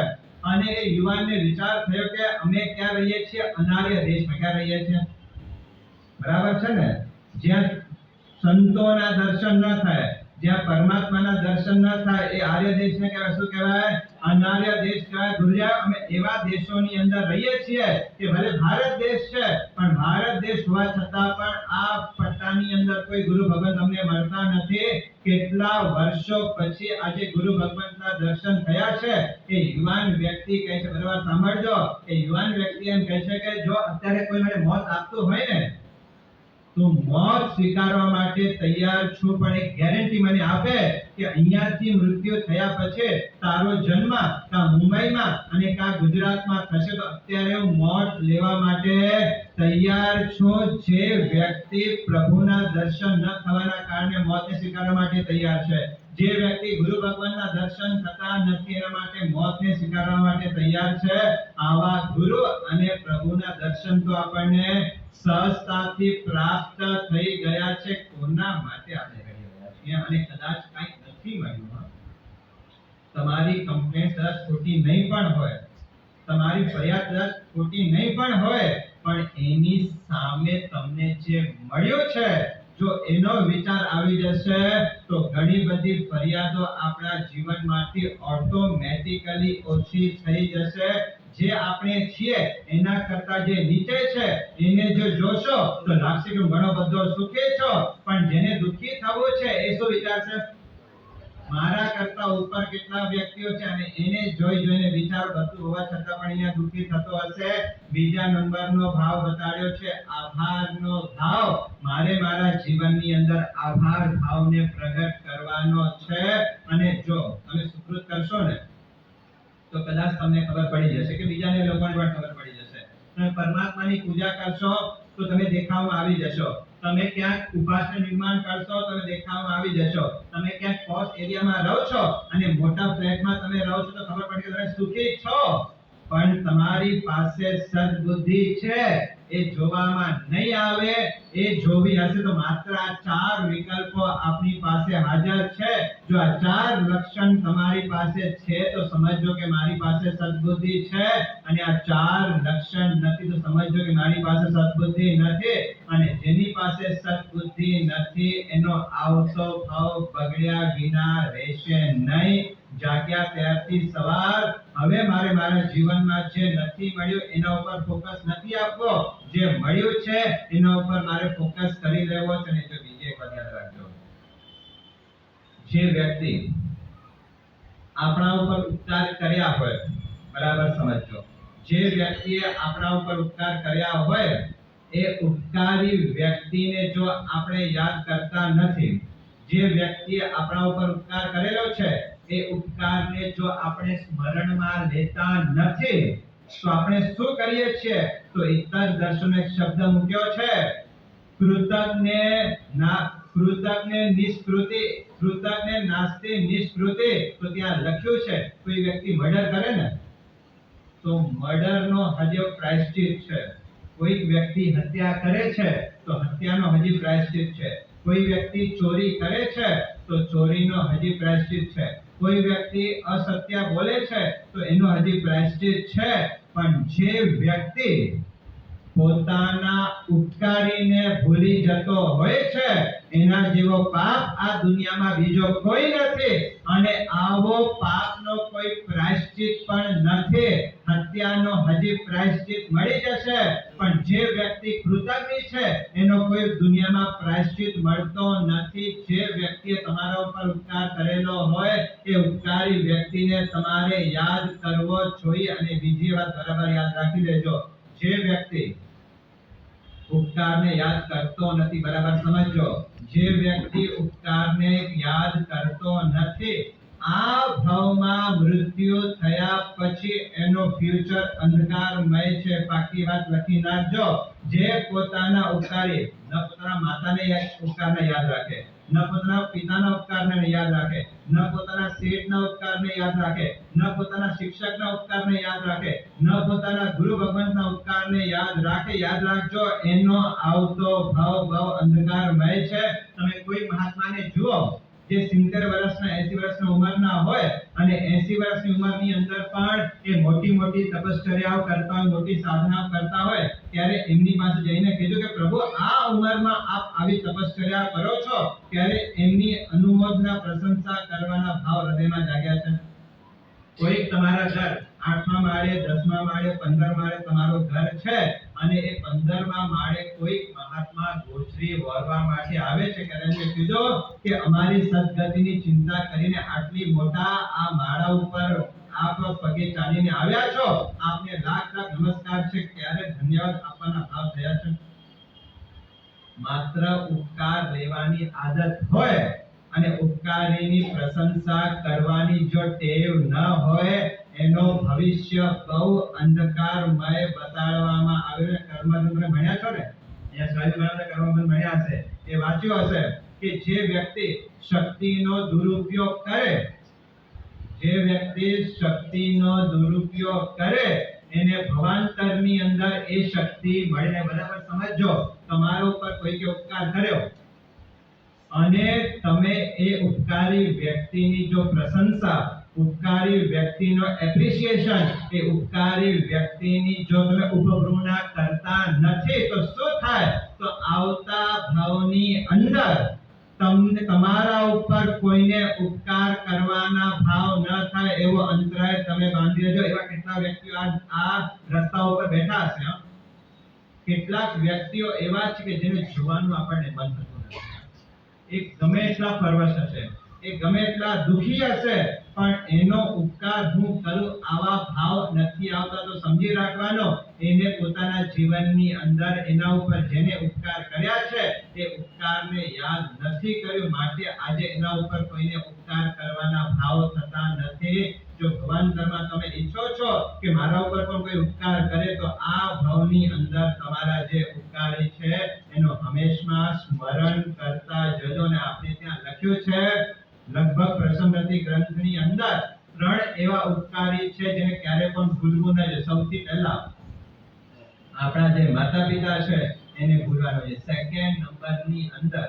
અને એ યુવાનને વિચાર થયો કે અમે ક્યાં રહીએ છીએ? અનાર્ય દેશમાં. ક્યાં રહીએ છીએ? બરાબર છે ને? જ્યાં સંતોના દર્શન ન થાય, જ્યાં પરમાત્માના દર્શન ન થાય એ આર્ય દેશને કહેવાય. શું કહેવાય? અનાર્ય દેશ કહેવાય. ગુરુજી, અમે એવા દેશોની અંદર રહીએ છીએ કે ભલે ભારત દેશ છે પણ ભારત દેશ હોવા છતાં પણ આ પટ્ટાની અંદર કોઈ ગુરુ ભગવાન તમને મળતા નથી. કેટલા વર્ષો પછી આજે ગુરુ ભગવાનના દર્શન થયા છે. એ યુવાન વ્યક્તિ કહે છે, બરાબર સાંભળજો, એ યુવાન વ્યક્તિ એમ કહે છે કે જો અત્યારે કોઈ મને મોત આપતું હોય ને તો મોત સ્વીકારવા માટે તૈયાર છું, પણ એક ગેરંટી મને આપે કે અહીંયાથી મૃત્યુ થયા પછી તારો જન્મ કા મુંબઈમાં અને કા ગુજરાતમાં થશે તો અત્યારે હું મોત લેવા માટે તૈયાર છું. જે વ્યક્તિ પ્રભુના દર્શન ન થવાના કારણે મોતને સ્વીકારવા માટે તૈયાર છે, જે વ્યક્તિ ગુરુ ભગવાનના દર્શન થતા નથી એના માટે મોતને સ્વીકારવા માટે તૈયાર છે, આવા ગુરુ અને પ્રભુના દર્શન તો આપણને સહજતાથી પ્રાપ્ત થઈ ગયા છે. કોના માટે આપણે કરી રહ્યા છીએ? અને કદાચ કંઈ નથી મળ્યું, તમારી કમ્પ્લેન્ટ કદાચ ખોટી નહીં પણ હોય, તમારી ફરિયાદ કદાચ ખોટી નહીં પણ હોય, પણ એની સામે તમને જે મળ્યું છે, જો એનો વિચાર આવી જશે તો ઘણી બધી ફરિયાદો આપણા જીવનમાંથી ઓટોમેટિકલી ઓછી થઈ જશે. જે આપણે છીએ એના કરતા જે નીચે છે એને જો જોશો તો લાગશે કે ઘણો બધો સુખી છો, પણ જેને દુખી થવું છે એ શું વિચારશે? મારા કરતા ઉપર કેટલા વ્યક્તિઓ છે અને એને જોઈને વિચાર બધું હોવા છતાં પણ અહીંયા દુખી થતો હશે. બીજા નંબરનો ભાવ બતાડ્યો છે આભારનો ભાવ. મારે મારા જીવનની અંદર આભાર ભાવને પ્રગટ કરવાનો છે. અને જો તમે સુકૃત કરશો ને તો કદાચ તમને ખબર પડી જશે કે બીજાને લોકોને પણ ખબર પડી જશે. તમે પરમાત્માની પૂજા કરશો તો તમે દેખાવમાં આવી જશો. તમે ક્યાંક ઉપાસના નિર્માણ કરશો તો તમે દેખાવમાં આવી જશો. તમે ક્યાંક પોશ એરિયામાં રહો છો અને મોટા ફ્લેટમાં તમે રહો છો તો ખબર પડી કે તમે સુખી છો, પણ તમારી પાસે સદબુદ્ધિ છે એ જોવામાં નહીં આવે. એ જોવી હશે તો માત્ર આ 4 વિકલ્પો આપની પાસે હાજર છે. જો આ 4 લક્ષણ તમારી પાસે છે તો સમજો કે મારી પાસે સદબુદ્ધિ છે, અને આ 4 લક્ષણ નથી તો સમજો કે મારી પાસે સદબુદ્ધિ નથી. અને જેની પાસે સદબુદ્ધિ નથી એનો આવતો ભાવ બગડ્યા વિના રહેશે નહીં. જાગ્યા ત્યારથી સવાર. હવે મારે મારા જીવનમાં જે નથી મળ્યું એના ઉપર ફોકસ નથી આપવો, જે મળ્યું છે એના ઉપર મારે ફોકસ કરી લેવો છે. અને જો બીજી એક વાત યાદ રાખજો, જે વ્યક્તિ આપણા ઉપર ઉપકાર કર્યા હોય, બરાબર સમજો, જે વ્યક્તિએ આપણા ઉપર ઉપકાર કર્યા હોય એ ઉપકારી વ્યક્તિને જો આપણે યાદ કરતા નથી, જે વ્યક્તિએ આપણા ઉપર ઉપકાર કરેલો છે એ ઉપકારને જો આપણે સ્મરણમાં લેતા નથી તો આપણે શું કરીએ છીએ? તો ઇતર દર્શનો એક શબ્દ મૂક્યો છે, કૃતજ્ઞ નિષ્કૃતિ, કૃતજ્ઞ નાસ્તિ નિષ્કૃતિ. તો ત્યાં લખ્યું છે કોઈ વ્યક્તિ મર્ડર કરે ને તો મર્ડરનો હજી પ્રાયશ્ચિત છે. કોઈ વ્યક્તિ હત્યા કરે છે તો હત્યાનો હજી પ્રાયશ્ચિત છે. કોઈ વ્યક્તિ ચોરી કરે છે તો ચોરીનો હજી પ્રાયશ્ચિત છે. કોઈ વ્યક્તિ અસત્ય બોલે છે તો એનો હજી પ્રાયશ્ચિત છે. પણ જે વ્યક્તિ પોતાના ઉપકારીને ભૂલી જતો હોય છે એના જેવો પાપ આ દુનિયામાં બીજો કોઈ નથી. અને આવો પાપનો કોઈ પ્રાયશ્ચિત પણ નથી. હત્યાનો હજી પ્રાયશ્ચિત મળી જશે, પણ જે વ્યક્તિ કૃતજ્ઞ છે એનો કોઈ દુનિયામાં પ્રાયશ્ચિત મળતો નથી. જે વ્યક્તિએ તમારા ઉપર ઉપકાર કરેલો હોય એ ઉપકારી વ્યક્તિને તમારે યાદ કરવો જોઈએ. અને બીજી વાત બરાબર યાદ રાખી લેજો, જે વ્યક્તિ ઉપકારને યાદ કરતો નથી, બરાબર સમજો, જે વ્યક્તિ ઉપકારને યાદ કરતો નથી, આ ભાવમાં મૃત્યુ થયા પછી એનો ફ્યુચર અંધકારમય છે. પાકી વાત લખી નાખજો. જે પોતાના ઉપકારી ન પોતાના માતાને ઉપકારને યાદ રાખે, ન પોતાના પિતાના ઉપકારને યાદ રાખે, ન પોતાના શેઠના ઉપકારને યાદ રાખે, ન પોતાના શિક્ષકના ઉપકારને યાદ રાખે, ન પોતાના ગુરુ ભગવંતના ઉપકારને યાદ રાખે, યાદ રાખજો એનો આવતો ભાવ બહુ અંધકારમય છે. તમે કોઈ મહાત્માને જુઓ જે 70 વર્ષના 80 વર્ષના ઉંમરના હોય અને 80 વર્ષની ઉંમરની અંદર પણ એ મોટી મોટી તપશ્ચર્યાઓ કરતા હોય, મોટી સાધનાઓ કરતા હોય, ત્યારે એમની પાસે જઈને કીધું કે પ્રભુ આ ઉંમરમાં આપ આવી તપશ્ચર્યા કરો છો, ત્યારે એમની અનુમોદના પ્રશંસા કરવાના ભાવ હૃદયમાં જાગ્યા છે. કોઈ તમારા ઘર 8મા માળે, 10મા માળે, 15મા માળે તમારું ઘર છે અને એ 15મા માળે કોઈ મહાત્મા ગોચરી વળવા માટે આવે છે, કારણ કે કીધું કે અમારી સદગતિની ચિંતા કરીને આટલી મોટા આ માળા ઉપર આપ પગે ચાલીને આવ્યા છો, આપને લાખ લાખ નમસ્કાર છે. ત્યારે ધન્યવાદ આપવાના ભાવ થયા છે. માત્ર ઉપકાર લેવાની આદત હોય અને ઉપકારીની પ્રશંસા કરવાની જો ટેવ ન હોય એનો ભવિષ્ય બહુ અંધકારમય બતાડવામાં આવ્યું છે. કર્મબંધ ભણ્યા છો ને, અહીંયા સ્વાધ્યાય બનાવતા કર્મબંધ ભણ્યા હશે, એ વાંચ્યું હશે કે જે વ્યક્તિ શક્તિનો દુરુપયોગ કરે, જે વ્યક્તિ શક્તિનો દુરુપયોગ કરે એને ભવાંતરની અંદર એ શક્તિ મળે. બરાબર સમજો, તમારા ઉપર કોઈએ ઉપકાર કર્યો અને તમે એ ઉપકારી વ્યક્તિની જો પ્રશંસા, ઉપકારી વ્યક્તિનો એપ્રિશિએશન, એ ઉપકારી વ્યક્તિની જો તમે ઉપભ્રુના કરતા નથી તો શું થાય? તો આવતા ભાવની અંદર તમને તમારા ઉપર કોઈને ઉપકાર કરવાના ભાવ ન થાય એવો અંતરાય તમે બાંધી લેજો. એવા કેટલા વ્યક્તિઓ આ રસ્તા ઉપર બેઠા હશે. કેટલાક વ્યક્તિઓ એવા છે કે જેને જોવાનું આપણને મન થતું નથી. એક ગમે એટલા પરવશ હશે, એ ગમે એટલા દુખી હશે, પણ એનો ઉપકાર હું કરું આવા ભાવ નથી આવતા. તો સમજી રાખવાનો, એને પોતાના જીવનની અંદર એના ઉપર જેને ઉપકાર કર્યા છે તે ઉપકારને યાદ નથી કર્યું, માટે આજે એના ઉપર કોઈને ઉપકાર કરવાના ભાવ થતા નથી. જો ભવાંતરમાં તમે ઈચ્છો છો કે મારા ઉપર પણ કોઈ ઉપકાર કરે તો આ ભાવની અંદર તમારા જે ઉપકારી છે એનો હંમેશા સ્મરણ કરતા જજો. ને આપણે ત્યાં લખ્યું છે લગભગ પ્રસંગતિ ગ્રંથની અંદર 3 એવા ઉપકારી છે જેને ક્યારે પણ ભૂલવું નહીં. સૌથી પહેલા આપણા જે માતા પિતા છે એને ભૂલવાનો છે. સેકન્ડ નંબરની અંદર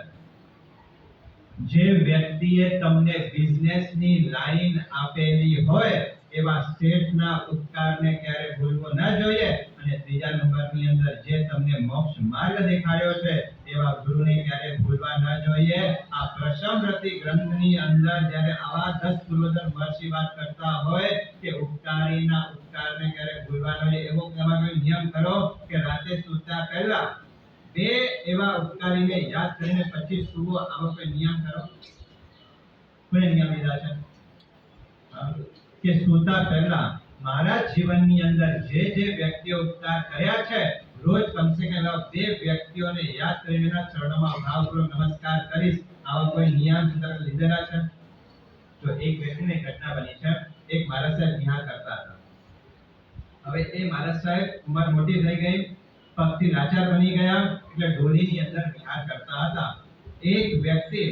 જે વ્યક્તિએ તમને બિઝનેસની લાઈન આપેલી હોય એવા શેઠના ઉપકારને ક્યારે ભૂલવો ન જોઈએ. અને ત્રીજા નંબરની અંદર જે તમને મોક્ષ માર્ગ દેખાડ્યો છે એવા ગુરુને ક્યારે ભૂલવા ન જોઈએ. આ પ્રશંગતિ ગ્રંથની અંદર જ્યારે આવા 10 પૂર્વજન મહર્ષિ વાત કરતા હોય કે ઉપકારીના ઉપકારને ક્યારે ભૂલવા ન જોઈએ, એવો તમારો નિયમ કરો કે રાતે સૂતા પહેલા 2 એવા ઉપકારીને યાદ કરીને પછી સૂવો. આવો કોઈ નિયમ કરો. કોઈ નિયમ લીધા છે કે સૂતા પહેલા મારા જીવનની અંદર જે વ્યક્તિઓ ઉપકાર કર્યા છે રોજ કમસે કમ 2 વ્યક્તિઓને યાદ કરીને એના ચરણોમાં ભાવપૂર્વક નમસ્કાર કરીશ. આવા કોઈ નિયમ તમે લીધેલા છે? તો એક વ્યક્તિની ઘટના બની છે. એક મહારાજ સાહેબ વિહાર કરતા હતા. હવે એ મહારાજ સાહેબ ઉંમર મોટી થઈ ગઈ, પગથી લાચાર બની ગયા, એટલે ડોલીની અંદર વિહાર કરતા હતા. એક વ્યક્તિ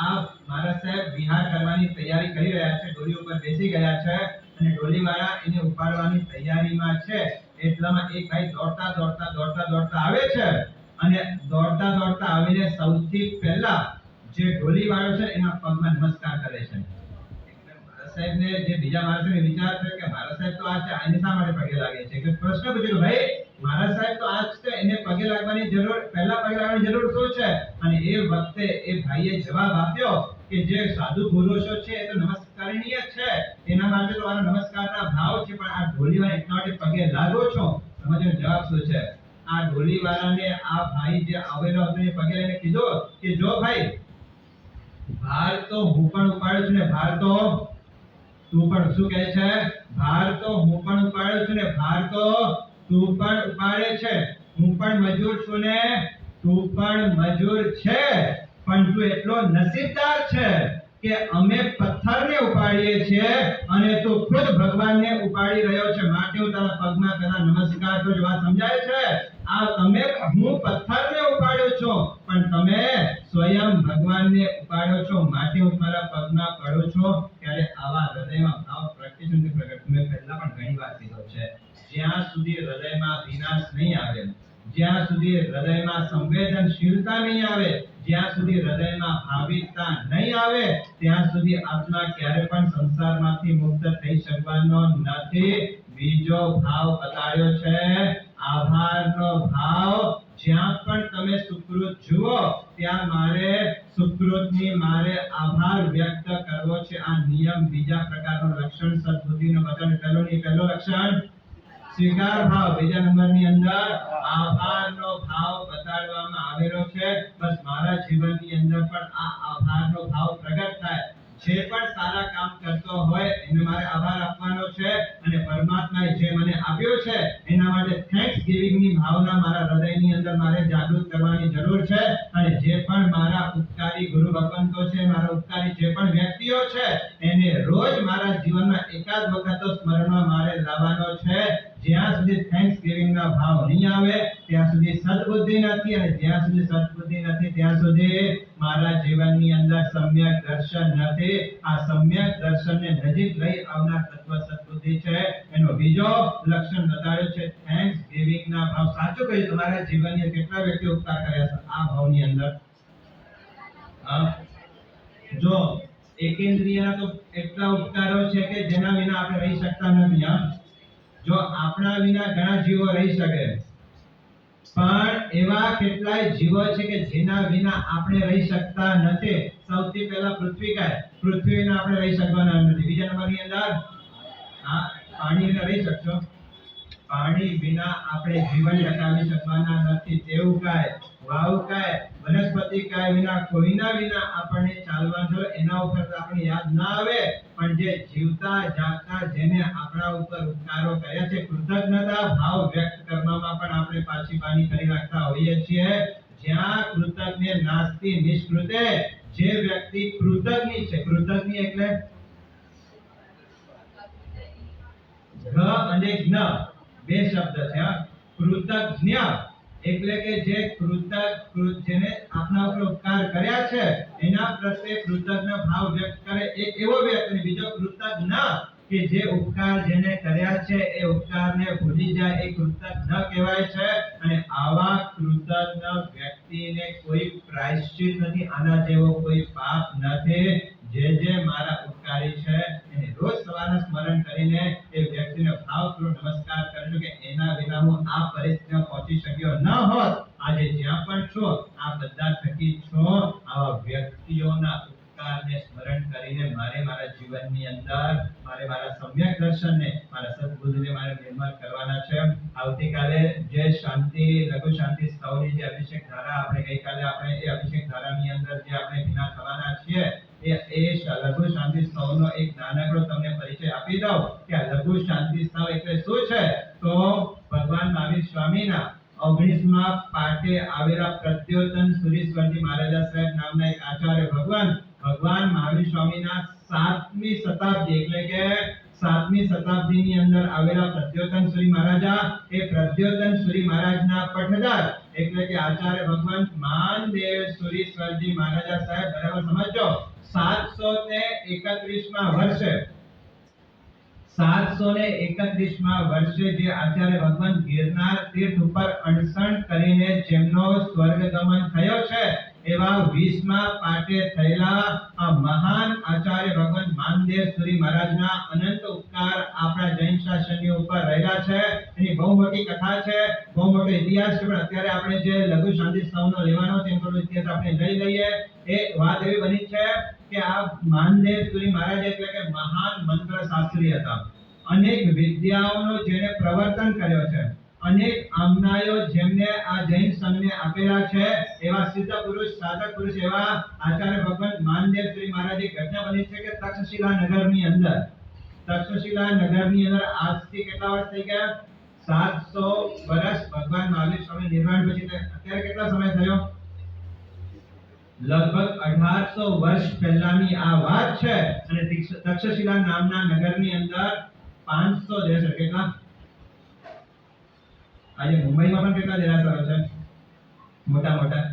આ મહારાજ સાહેબ વિહાર કરવાની તૈયારી કરી રહ્યા છે, ડોલી ઉપર બેસી ગયા છે અને ડોલીવાળા એને ઉપાડવાની તૈયારીમાં છે. એટલામાં એક ભાઈ દોડતા આવે છે અને દોડતા આવીને સૌથી પહેલા જે ડોલીવાળો છે એના પગમાં નમસ્કાર કરે છે. મહારાજ સાહેબને જે બીજા માણસોને વિચાર છે કે મહારાજ સાહેબ તો આ છે, આને શા માટે પગે લાગે છે? કે પ્રશ્ન પૂછ્યો, ભાઈ મહારાજ સાહેબ તો આ છે, એને પગે લાગવાની જરૂર, પહેલા પગે લાગવાની જરૂર શું છે? અને એ વખતે એ ભાઈએ જવાબ આપ્યો કે જે સાધુ પુરુષો છે એ તો નમસ્કારણીય છે, એના માટે તો મારો નમસ્કારના ભાવ છે, પણ આ ઢોલીવાળા એટલા માટે પગે લાગો છો. સમજો જવાબ શું છે? આ ઢોલીવાળાને આ ભાઈ જે આવેલો હતો એ પગે લઈને કીધું કે જો ભાઈ ભાર તો હું પણ ઉપાડું છું ને, ભાર તો તું પણ, શું કહે છે? ભાર તો હું પણ ઉપાડું છું ને ભાર તો તું પણ ઉપાડે છે. હું પણ મજૂર છું ને તું પણ મજૂર છે, પણ તું એટલો નસીબદાર છે કે અમે પથ્થરને ઉપાડીએ છીએ અને તું ખુદ ભગવાનને ઉપાડી રહ્યો છે, માટે હું તારા પગમાં પહેલા નમસ્કાર કરું છું. વાત સમજાય છે? આ તમે, હું પથ્થરને ઉપાડ્યો છું પણ તમે સ્વયં ભગવાનને ઉપાડ્યો છો, માટે હું તમારા પગમાં પડું છું. ત્યારે આવા હૃદયમાં ભાવ પ્રગટ મેં પહેલા પણ ઘણી વાર કીધો છે, જ્યાં સુધી હૃદયમાં વિનાશ નહીં આવે, જ્યાં સુધી હૃદયમાં સંવેદનશીલતા નહીં આવે, જ્યાં સુધી હૃદયમાં ભાવિકતા નહીં આવે, ત્યાં સુધી આત્મા ક્યારે પણ સંસારમાંથી મુક્ત થઈ શકવાનો નથી. બીજો ભાવ બતાડ્યો છે આભારનો ભાવ. જ્યાં પણ તમે સુકૃત જુઓ ત્યાં મારે સુકૃતની મારે આભાર વ્યક્ત કરવો છે. આ નિયમ. બીજા પ્રકારનો લક્ષણ સદબુદ્ધિનો વચન. પહેલો લક્ષણ સ્વીકાર ભાવ, બીજા નંબરની અંદર આભારનો ભાવ બતાડવામાં આવેલો છે. બસ મારા જીવનની અંદર પણ આ આભારનો ભાવ પ્રગટ થાય. જે પણ સારા કામ કરતો હોય એને મારે આભાર આપવાનો છે અને પરમાત્માએ જે મને આપ્યો છે એના માટે થેન્ક્સ ગિવિંગની ભાવના મારા હૃદયની અંદર મારે જાગૃત કરવાની જરૂર છે. મારા ઉપકારી ગુરુ ભગવંતો છે, મારા ઉપકારી જે પણ વ્યક્તિઓ છે, એને રોજ મારા જીવનમાં એકાદ વખત તો સ્મરણમાં મારે લાવવાનો છે. જ્યાં સુધી થેન્ક્સ ગિવિંગ ના ભાવ નહીં આવે ત્યાં સુધી સદબુદ્ધિ નથી, અને જ્યાં સુધી સદબુદ્ધિ નથી ત્યાં સુધી મારા જીવનની અંદર સમ્યક દર્શન નથી. આ સમ્યક દર્શનને નજીક લઈ આવનાર તત્વ સદબુદ્ધિ છે. એનો બીજો લક્ષણ બતાવ્યો છે થેન્ક્સ ગિવિંગ ના ભાવ. સાચું કહ્યું, તમારા જીવનની કેટલા વ્યક્તિ ઉપકાર કર્યા છે આ ભાવની અંદર? જો એકેન્દ્રિયના તો એટલા ઉપકારો છે કે જેના વિના આપણે રહી શકતા નથી. જો આપણા વિના ઘણા જીવો રહી શકે, પણ એવા કેટલાય જીવો છે કે જેના વિના આપણે રહી શકતા નથી. સૌથી પહેલા પૃથ્વીકાય, પૃથ્વી વિના આપણે રહી શકવાના નથી. બીજા નંબરની અંદર પાણી વિના રહી શકશો? પાણી વિના આપણે જીવન ટકાવી શકવાના નથી. તેવું કાય, વાયુ કાય, વનસ્પતિ કાય વિના, કોઈના વિના આપણને ચાલવાનું, એના ઉપર આપણે યાદ ના આવે. પણ જે જીવતા જાગતા જેને આપણા ઉપર ઉપકારો કર્યા છે, કૃતજ્ઞતા ભાવ વ્યક્ત કરવામાં પણ આપણે પાછી પાની કરી નાખતા હોઈએ છીએ. જ્યાં કૃતજ્ઞ નાસ્તિ નિષ્કૃતે, જે વ્યક્તિ કૃતજ્ઞ છે, કૃતજ્ઞ એટલે ઘ અને જ્ઞ બે શબ્દ છે. કૃતજ્ઞ એટલે કે જે જેને આપના ઉપર ઉપકાર કર્યા છે એના પ્રત્યે કૃતજ્ઞ ભાવ વ્યક્ત કરે, એક એવો વ્યક્તિ. બીજો કૃતજ્ઞ કે જે ઉપકાર જેને કર્યા છે એ ઉપકારને ભૂલી જાય, એ કૃતજ્ઞ કહેવાય છે. અને આવા કૃતજ્ઞ વ્યક્તિને કોઈ પ્રાયશ્ચિત નથી, આના જેવો કોઈ પાપ નથી. જે મારા ઉપકારી છે એને રોજ સવારે સ્મરણ કરીને એ વ્યક્તિને ભાવપૂર્વક નમસ્કાર કરજો કે એના વિના હું આ પરિસ્થિતિમાં પહોંચી શક્યો ન હોત. આજે જ્યાં પણ છો આ બધા થકી છો. આવા વ્યક્તિઓના ઉપકારને સ્મરણ કરીને મારે મારા જીવનની અંદર મારા સમ્યક દર્શનને, મારા સદબુદ્ધિને મારે નિર્માણ કરવાના છે. આવતીકાલે જે શાંતિ લઘુ શાંતિ સ્તવની જે અભિષેક ધારા આપણે ગઈકાલે આપણે એ અભિષેક ધારાની અંદર જે આપણે ભીના થવાના છીએ, એ લઘુ શાંતિ સ્તવનો એક નાનકડો તમને પરિચય આપી દઉં કે આ લઘુ શાંતિ સ્તવ એટલે શું છે. તો ભગવાન મહાવીર સ્વામીના 19મા પાઠે આવેલા પ્રદ્યોતન સુરીશ્વરજી મહારાજા સાહેબ નામના એક આચાર્ય ભગવાન મહાવીર સ્વામીના 7મી શતાબ્દી એટલે કે 7મી શતાબ્દીની અંદર આવેલા પ્રદ્યોતન સુરી મહારાજા, એ પ્રદ્યોતન સુરી મહારાજના પઠદાર એટલે કે આચાર્ય ભગવાન માનદેવ સુરીશ્વરજી મહારાજા સાહેબ, બરાબર સમજો, 731માં વર્ષે 731માં વર્ષે જે આચાર્ય ભગવાન ગિરનાર તીર્થ ઉપર અણસણ કરીને જેમનો સ્વર્ગગમન થયો છે, એવા 20મા પાટે થયેલા આ મહાન આચાર્ય ભગવાન માનદેવ સુરી મહારાજના અનંત ઉપકાર આપણા જૈન શાસનની ઉપર રહેલા છે. એની બહુ મોટી કથા છે, બહુ મોટો ઇતિહાસ છે. પણ અત્યારે આપણે જે લઘુ શાંતિ સ્તવનો લેવાનો છે એનો ઇતિહાસ આપણે લઈ લઈએ. એ વાત એવી બની છે કે આ માનદેવ સુરી મહારાજ એટલે કે મહાન મંત્ર શાસ્ત્રી હતા. અનેક વિદ્યાઓનો જેને પ્રવર્તન કર્યો છે, અનેક આમનાઓ જેમને આ જૈન સંઘને આપેલા છે, એવા સિદ્ધ પુરુષ, સાધક પુરુષ એવા આચાર્ય ભગવાન માનદેવ સુરી મહારાજ. એક ઘટના બની છે કે તક્ષશિલા નગરની અંદર આજથી કેટલા વર્ષ થઈ ગયા? 700 વર્ષ ભગવાન મહાવીર સ્વામી નિર્વાણ પછી. અત્યારે કેટલા સમય થયો? લગભગ 1800 વર્ષ પહેલાની આ વાત છે. અને તક્ષશિલા નામના નગરની અંદર 500 દેરાસર. કેટલા? આજે મુંબઈમાં પણ કેટલા દેરાસરો છે? મોટા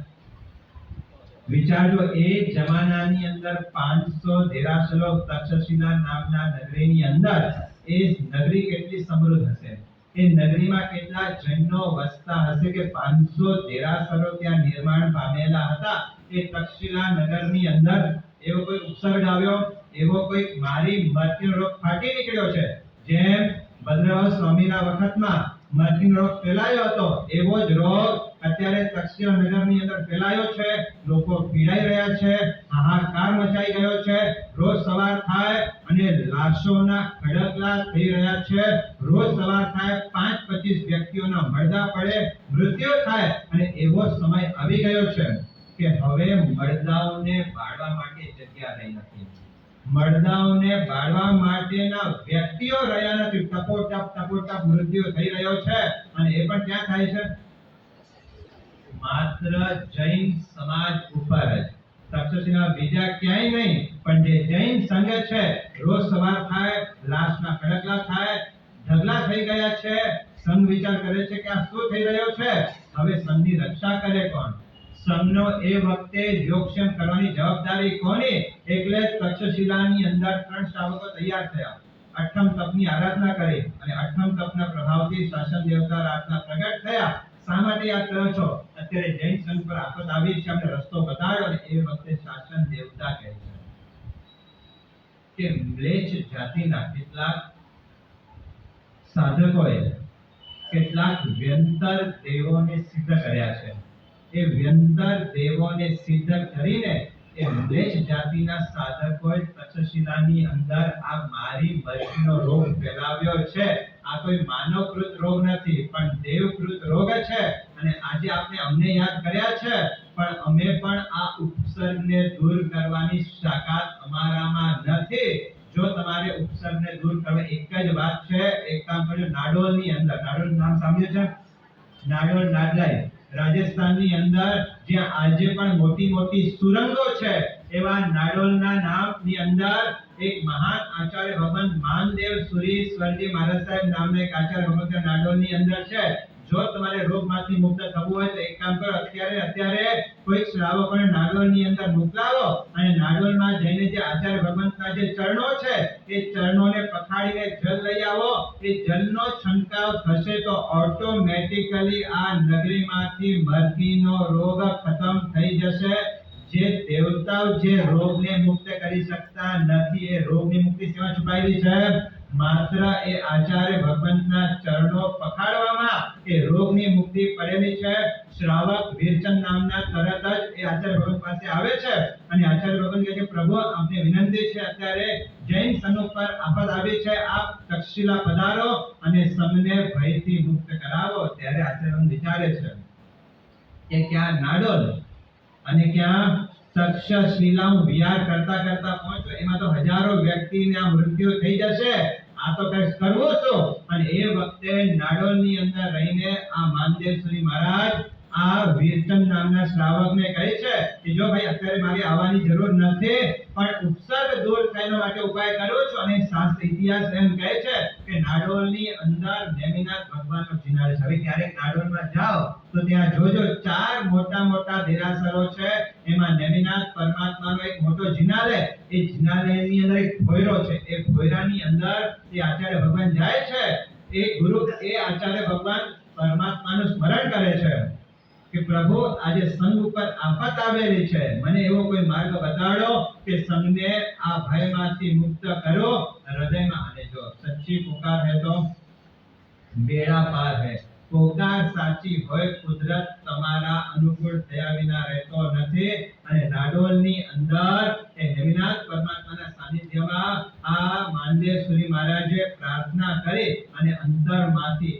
વિચારજો. એ જમાનાની અંદર 500 દેરાસરો તક્ષશિલા નામના નગરીની અંદર. એ નગરી કેટલી સમૃદ્ધ હશે, એ નગરીમાં કેટલા જૈનો વસતા હશે કે 500 દેરાસરો ત્યાં નિર્માણ પામેલા હતા. એ તક્ષશિલા નગરની અંદર એવો કોઈ ઉપસર્ગ આવ્યો, એવો કોઈ મારી મૃત્યુ રોગ ફાટી નીકળ્યો છે, જેમ ભદ્રવ સ્વામીના વખતમાં મૃત્યુ રોગ ફેલાયો હતો, એવો જ રોગ અત્યારે તક્ષશિલા નગરની અંદર ફેલાયો છે. લોકો પીડાઈ રહ્યા છે, હાહાકાર મચાઈ ગયો છે. રોજ સવાર થાય અને લાશોના ખડકલા થઈ રહ્યા છે. રોજ સવાર થાય 5-25 વ્યક્તિઓના મરદા પડે, મૃત્યુ થાય. અને એવો સમય આવી ગયો છે કે હવે મરદાઓને બાળવા માટે જગ્યા રહી નથી, મરદાઓને બાળવા માટેના વ્યક્તિઓ રહ્યા નથી. ટપોટપ મૃત્યુ થઈ રહ્યો છે. અને એ પણ ક્યાં થાય છે? માત્ર જૈન સમાજ ઉપર જ, તક્ષશિલા બીજા ક્યાંય નહીં, પણ જે જૈન સંઘ છે રોજ સવાર થાય લાશના કડકલા થાય, ઢગલા થઈ ગયા છે, સંઘ વિચાર કરે છે કે આ શું થઈ રહ્યો છે, હવે સંઘની રક્ષા કરે કોણ? સંઘનો એ વખતે યોગક્ષેમ કરવાની જવાબદારી કોની? એટલે તક્ષશિલાની અંદર 3 શ્રાવકો તૈયાર થયા, અઠમ તપની આરાધના કરી અને અઠમ તપના પ્રભાવથી શાસન દેવતા રાતના પ્રગટ થયા. શા માટે યાદ કરો છો? અત્યારે જૈન સંઘ પર આફત આવી છે, આપણે રસ્તો બતાવ્યો અને એ વખતે શાસન દેવતા કહે છે કે મ્લેચ્છ જાતિના કેટલાક સાધકોએ કેટલાક વ્યંતર દેવોને સિદ્ધ કર્યા છે. એ વ્યંતર દેવોને સિદ્ધ કરીને એ મ્લેચ્છ જાતિના સાધકોએ તક્ષશિલાની અંદર આ મારી મરજીનો રોગ ફેલાવ્યો છે. આ કોઈ માનવકૃત રોગ નથી, પણ દેવકૃત રોગ છે. અને આજે આપણે અમને યાદ કર્યા છે, પણ અમે પણ આ ઉપસર્ગને દૂર કરવાની તાકાત અમારામાં નથી. જો તમારે ઉપસર્ગને દૂર કરવા એક જ વાત છે, એક કામ કરજો. નાડોલની અંદર, નાડોલ નામ સાંભળ્યું છે? નાડોલ નાડલાઈ રાજસ્થાનની અંદર જ્યાં આજે પણ મોટી મોટી સુરંગો છે, એવા નાડોલના નામની અંદર એક મહાન આચાર્ય ભગવાન માનદેવ સુરી સ્વર્ગી મહારાજ સાહેબ નામના એક આચાર્ય ભગવાન નાડોલની અંદર છે. જો તમારે રોગમાંથી મુક્ત થવું હોય તો એક કામ કરો, અત્યારે કોઈ શ્રાવકોને નાડોલની અંદર મોકલાવો અને નાડોલમાં જઈને જે આચાર્ય ભગવાનના જે ચરણો છે એ ચરણોને પખાડીને જલ લઈ આવો. એ જલનો છંટકાવ થશે તો ઓટોમેટિકલી આ નગરીમાંથી મરઘીનો રોગ ખતમ થઈ જશે. જે દેવતાઓ જે રોગને મુક્ત કરી શકતા નથી, એ રોગની મુક્તિ સેવા છુપાયેલી છે માત્ર એ આચાર્ય ભગવાનના ચરણો પખાડવામાં એ રોગની મુક્તિ પડેલી છે. શ્રાવક વીરચંદ નામના તરત જ એ આચાર્ય ભગવાન પાસે આવે છે અને આચાર્ય ભગવાન કહે છે, પ્રભુ આપને વિનંતી છે, અત્યારે જૈન સંઘ પર આફત આવી છે, આપ તક્ષશિલા પધારો અને સંઘને ભયથી મુક્ત કરાવો. ત્યારે આચાર્ય ભગવાન વિચારે છે કે ક્યાં નાડોલ અને ક્યાં તક્ષશિલા વિહાર કરતા કરતા પહોંચો, એમાં તો હજારો વ્યક્તિના મૃત્યુ થઈ જશે. આ તો કઈ કરવું શું? અને એ વખતે નાડોલની અંદર રહીને આ માનદેવસુરી મહારાજ આ વીરચંદ નામના શ્રાવકને કહે છે કે જો ભાઈ અત્યારે મારી આવવાની જરૂર નથી, પણ ઉપસર્ગ દૂર થવા માટે ઉપાય કરું છું. અને શાસ્ત્ર ઇતિહાસ એમ કહે છે કે નાડોલની અંદર નેમિનાથ ભગવાનનો જિનાલય છે. હવે ક્યારેક નાડોલમાં જાઓ તો ત્યાં જોજો 4 મોટા મોટા દેરાસરો છે, એમાં નેમિનાથ પરમાત્માનો એક મોટો જિનાલય, એ જિનાલયની અંદર એક ભોયરો છે. એ ભોયરાની અંદર એ આચાર્ય ભગવાન જાય છે. એ ગુરુ એ આચાર્ય ભગવાન પરમાત્માનું સ્મરણ કરે છે કે પ્રભુ આજે સંઘ ઉપર આફત આવેલી છે, મને એવો કોઈ માર્ગ બતાડો કે સંઘને આ ભયમાંથી મુક્ત કરો. હૃદયમાં અને જો સચ્ચી પુકાર હે તો બેડા પાર હે. પુકાર સાચી હોય, કુદરત તમારા અનુકૂળ થયા વિના રહેતો નથી. અને નાડોલની અંદર એ નેમિનાથ પરમાત્માના સાનિધ્યમાં આ માનદેવસુરી મહારાજે પ્રાર્થના કરી અને અંતરમાંથી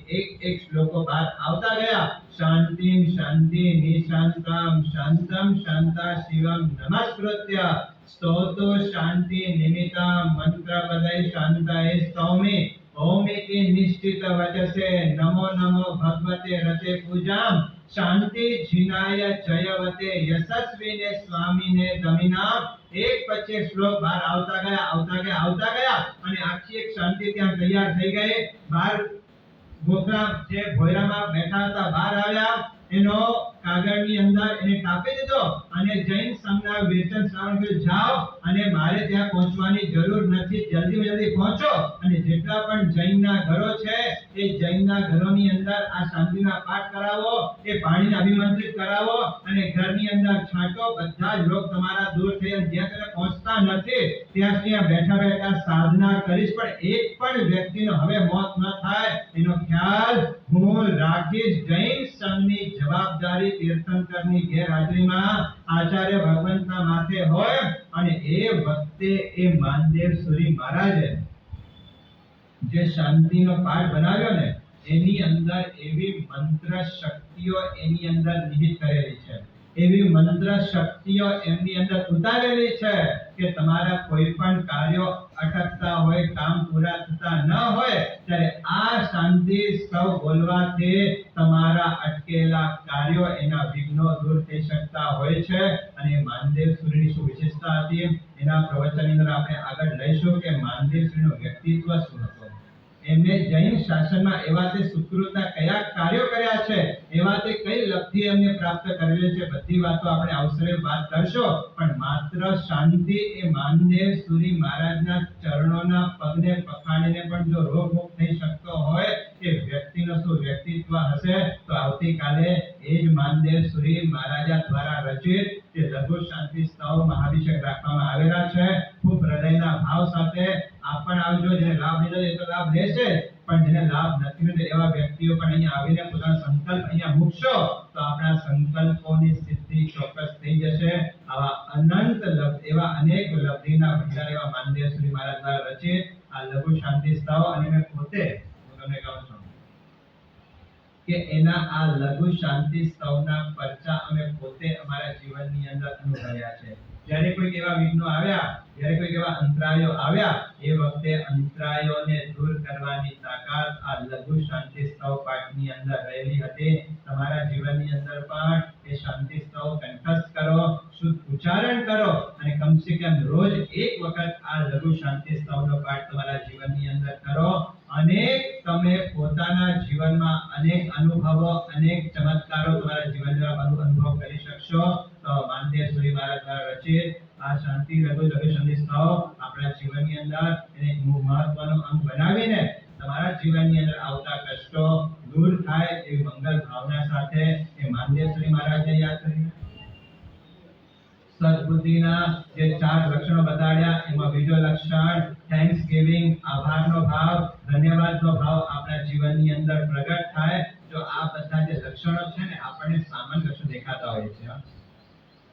એક શ્લોકો બહાર આવતા ગયા. શાંતિમ શાંતિ નિશાંતમ શાંતમ શાંતા શિવમ નમસ્કૃત્ય સ્તોતો શાંતિ નિમિત્તમ મંત્ર પદય શાંતાય સ્તૌમી ઓમિતિ નિશ્ચિત વચસે નમો નમો ભગવતે રતે પૂજામ શાંતિ જીનાય જયવતે યશસ્વીને સ્વામીને દમિનામ. એક પછી શ્લોક બહાર આવતા ગયા અને આખી એક શાંતિ ત્યાં તૈયાર થઈ ગઈ. બહાર ગોખરા જે ભોયરામાં બેઠા હતા બહાર આવ્યા, એનો કાગળની અંદર એને કાપી દીધો અને જૈન સંઘના વીરચંદ શ્રાવણ કહ્યું, જાઓ અને મારે ત્યાં પહોંચવાની જરૂર નથી, જલ્દી પહોંચો અને જેટલા પણ જૈનના ઘરો છે એ જૈનના ઘરોની અંદર આ શાંતિના પાઠ કરાવો, એ પાણીને અભિમંત્રિત કરાવો અને ઘરની અંદર છાંટો. બધા જ રોગ તમારા દૂર થઈ જાય. જ્યાં તમે પહોંચતા નથી ત્યાં બેઠા સાધના કરીશ, પણ એક પણ વ્યક્તિનો હવે મોત ન થાય એનો ખ્યાલ હું રાખીશ. જૈન સંઘની જવાબદારી તીર્થંકરની ગેરહાજરીમાં આચાર્ય ભગવંતના માથે હોય. અને એ વખતે એ માનદેવસુરી મહારાજે જે શાંતિનો પાઠ બનાવ્યો ને, એની અંદર એવી મંત્ર શક્તિઓ એની અંદર નિહિત કરેલી છે એવી મંત્ર શક્તિઓ એમની અંદર ઉતારેલી છે કે તમારા કોઈ પણ કાર્યો અટકતા હોય, કામ પૂરા થતા ન હોય ત્યારે આ શાંતિ સ્તવ બોલવાથી તમારા અટકેલા કાર્યો, એના વિઘ્નો દૂર થઈ શકતા હોય છે. અને માનદેવ સૂર્યની શું વિશેષતા હતી એના પ્રવચનની અંદર આપણે આગળ લઈશું કે માનદેવ સૂર્યનું વ્યક્તિત્વ શું હતું. એમને જૈન શાસનમાં એવા તે સુકૃતના કયા કાર્યો કર્યા છે, એવા તે કઈ લબ્ધિ એમને પ્રાપ્ત કરેલી છે, બધી વાતો આપણે અવસરે વાત કરશું. પણ માત્ર શાંતિ એ માનદેવ સૂરી મહારાજના ચરણોના પગને પખાડીને પણ જો રોગમુક્ત થઈ શકતો હોય કે વ્યક્તિનો શું વ્યક્તિત્વ હશે, તો આવતીકાલે એ જ માનદેવ સૂરી મહારાજા દ્વારા રચિત જે લઘુ શાંતિ સ્તવ મહાભિષેક રાખવામાં આવેલા છે. ખૂબ હૃદયના ભાવ સાથે આપ પણ આવજો. જેને લાભ લીધો એ તો લાભ લેશે, પણ જેને લાભ નથી લીધો એવા વ્યક્તિઓ પણ અહીંયા આવીને પોતાનો સંકલ્પ અહીંયા મૂકશો તો આપણા સંકલ્પોની સિદ્ધિ ચોક્કસ થઈ જશે. આવા અનંત એવા અનેક લબ્ધિના ભંડાર એવા માનદેવ સૂરી મહારાજ દ્વારા રચિત આ લઘુ શાંતિ સ્તવ, અને મેં પોતે હું તમને કહું છું કે એના આ લઘુ શાંતિ સ્તવના પરચા અમે પોતે અમારા જીવનની અંદર અનુભવ્યા છે. જ્યારે કોઈ એવા વિઘ્નો આવ્યા, જ્યારે કોઈ એવા અંતરાયો આવ્યા, એ વખતે અંતરાયોને દૂર કરવાની તાકાત આ લઘુ શાંતિ સ્તવ પાઠની અંદર રહેલી હતી. તમારા જીવનની અંદર પણ એ શાંતિ સ્તવ કંઠસ્થ કરો, શુદ્ધ ઉચ્ચારણ કરો, અને કમસે કમ રોજ એક વખત આ લઘુ શાંતિ સ્તવનો પાઠ તમારા જીવનની અંદર કરો. અનેક તમે પોતાના જીવનમાં અનેક અનુભવો, અનેક ચમત્કારો તમારા જીવનમાં અનુભવ કરી શકશો. તો માનદેવ સૂરી મહારાજ દ્વારા રચિત આ શાંતિ લઘુ શાંતિ સ્તવ આપણા જીવનની અંદર એને મહત્વનું અંગ બનાવીને તમારા જીવનની અંદર આવતા કષ્ટો દૂર થાય એવી મંગલ ભાવના સાથે એ માનદેવ સૂરી મહારાજને યાદ કરીને સદબુદ્ધિના જે 4 લક્ષણો બતાડ્યા, એમાં બીજો લક્ષણ થેન્ક્સ ગિવિંગ, આભારનો ભાવ, ધન્યવાદનો ભાવ આપણા જીવનની અંદર પ્રગટ થાય. જો આ બધા જે લક્ષણો છે ને આપણને સામાન્ય લક્ષણ દેખાતા હોય છે,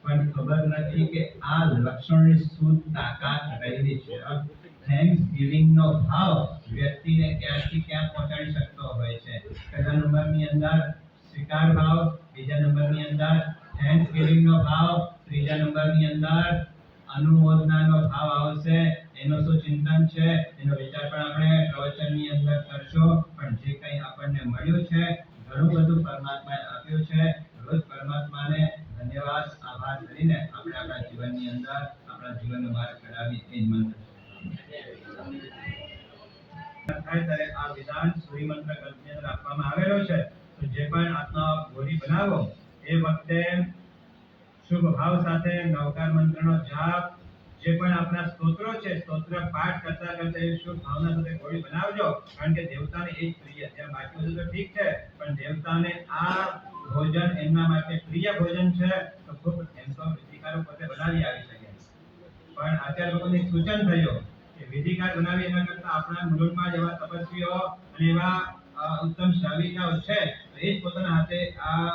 પણ ખબર નથી કે આ લક્ષણોની શું તાકાત રહેલી છે. થેન્ક્સ ગિવિંગ નો ભાવ વ્યક્તિને ક્યાંથી ક્યાં પહોંચાડી શકતો હોય છે. પહેલા નંબરની અંદર સ્વીકાર ભાવ, બીજા નંબરની અંદર થેન્ક્સ ગિવિંગ નો ભાવ, ત્રીજા નંબરની અંદર અનુમોદનાનો ભાવ આવશે. એનો શું ચિંતન છે એનો વિચાર પણ આપણે પ્રવચનની અંદર કરશું. પણ જે કંઈ આપણને મળ્યું છે, ઘણું બધું પરમાત્માએ આપ્યું છે. રોજ પરમાત્માને ધન્યવાદ આભાર કરીને આપણે આપણા જીવનની અંદર આપણા જીવનનો માર્ગ કઢાવી એ જ મંત્ર ત્યારે આ વિધાન સૂર્ય મંત્ર ગ્રંથની અંદર આપવામાં આવેલો છે. તો જે પણ આત્મા ગોળી બનાવો એ વખતે શુભ ભાવ સાથે નવકાર મંત્રનો જાપ, જે પણ આપણા સ્તોત્રો છે, સ્તોત્ર પાઠ કરતા કરતા એ શુભ ભાવના સાથે ગોળી બનાવજો. કારણ કે દેવતાને એ જ પ્રિય છે. બાકી બધું તો ઠીક છે, પણ દેવતાને આ ભોજન એમના માટે પ્રિય ભોજન છે. તો ખૂબ એમ તો વિધિકારો પોતે બનાવી આવી શકે, પણ આચાર્ય લોકોને સૂચન થયું કે વિધિકાર બનાવી એના કરતા આપણા મુલુંડમાં જેવા તપસ્વીઓ અને એવા ઉત્તમ શ્રાવિકાઓ છે, તો એ જ પોતાના હાથે આ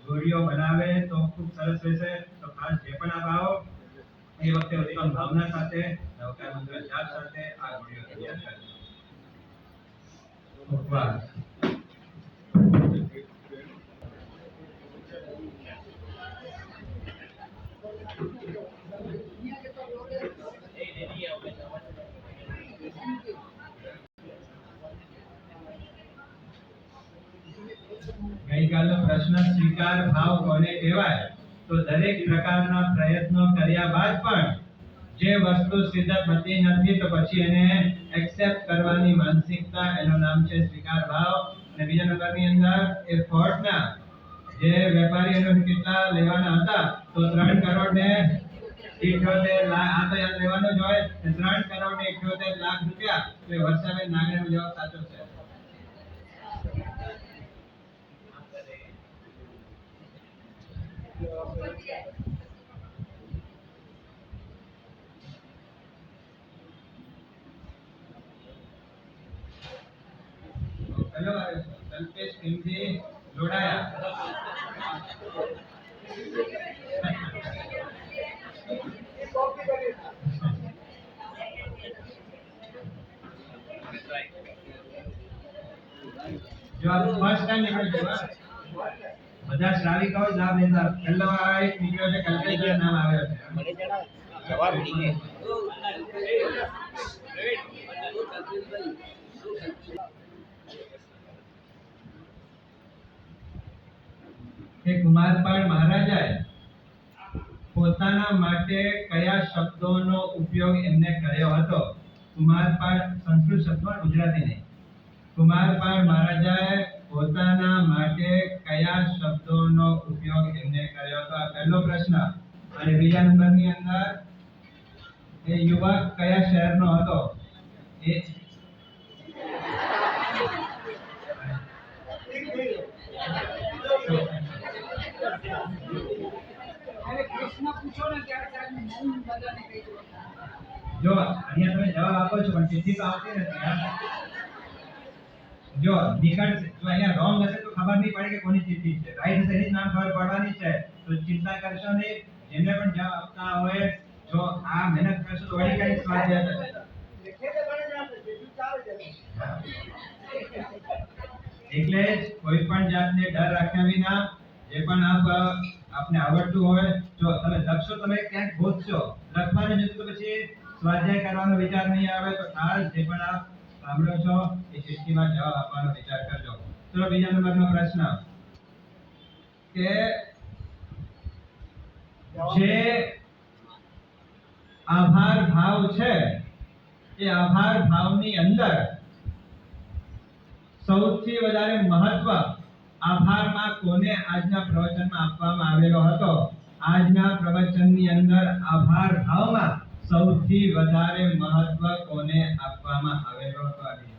ગોળીઓ બનાવે તો ખૂબ સરસ રહેશે. તો ખાસ જે પણ આપ આવો એ વખતે ઉત્તમ ભાવના સાથે નવકાર મંત્ર જાપ સાથે આ ગોળીઓ તૈયાર કરજો. ઉપવાસ ગઈકાલનો પ્રશ્ન સ્વીકાર ભાવ કોને કહેવાય? તો દરેક પ્રકારના પ્રયત્નો કર્યા બાદ પણ જે વસ્તુ સિદ્ધ થતી નથી તો પછી એને એક્સેપ્ટ કરવાની માનસિકતા, એનું નામ છે સ્વીકાર ભાવ. અને બીજા નંબરની અંદર એ ફોર્ટના જે વેપારીઓને કેટલા લેવાના હતા, તો 3 કરોડ ને 78 લાખ, આ તો યાદ લેવાનું જ હોય, 3 કરોડ ને 78 લાખ રૂપિયા. તો વર્ષાબેન નાગરનો જવાબ સાચો છે. હેલો કલ્પેશ કિમથી જોડાયા. જો આ ફર્સ્ટ ટાઈમ નીકળી ગયો, બધા શ્રાવિકાઓ જ લાભ લેતા. પહેલો આ એક નીકળ્યો છે, કલ્પેશ નામ આવ્યો છે. મને જણાવો જવાબ નહીં કે કુમારપાળ મહારાજાએ પોતાના માટે કયા શબ્દોનો ઉપયોગ એમને કર્યો હતો? કુમારપાળ સંસ્કૃત શબ્દ, ગુજરાતી નહીં. કુમારપાળ મહારાજાએ પોતાના માટે કયા શબ્દોનો ઉપયોગ એમને કર્યો હતો? આ પહેલો પ્રશ્ન. અને બીજા નંબરની અંદર એ યુવક કયા શહેરનો હતો? એ જો અહીંયા તમે જવાબ આપો છો પણ ચિઠ્ઠી તો આવતી નથી યાર. જો નીકળશે, જો અહીંયા રોંગ હશે તો ખબર નહીં પડે કે કોની ચિઠ્ઠી છે. રાઈટ હશે એની જ નામ ખબર પડવાની છે. તો ચિંતા કરશો નહીં. જેમને પણ જવાબ આપતા હોય જો આ મહેનત કરશો તો વળી કઈ સ્વાધ્યાય થશે. એટલે જ કોઈ પણ જાતને ડર રાખ્યા વિના જે પણ આપને આવડતું હોય, જો તમે લખશો, તમે ક્યાંક ગોતશો, લખવાનું જતું તો પછી સ્વાધ્યાય કરવાનો વિચાર નહીં આવે. તો ખાસ જે પણ આપ સાંભળો છો એ ચિઠ્ઠીમાં જવાબ આપવાનો વિચાર કરજો. ચલો બીજા નંબરનો પ્રશ્ન કે જે આભાર ભાવ છે એ આભાર ભાવની અંદર સૌથી વધારે મહત્વ આભારમાં કોને આજના પ્રવચનમાં આપવામાં આવેલો હતો? આજના પ્રવચનની અંદર આભાર ભાવમાં સૌથી વધારે મહત્વ કોને આપવામાં આવેલો હતો?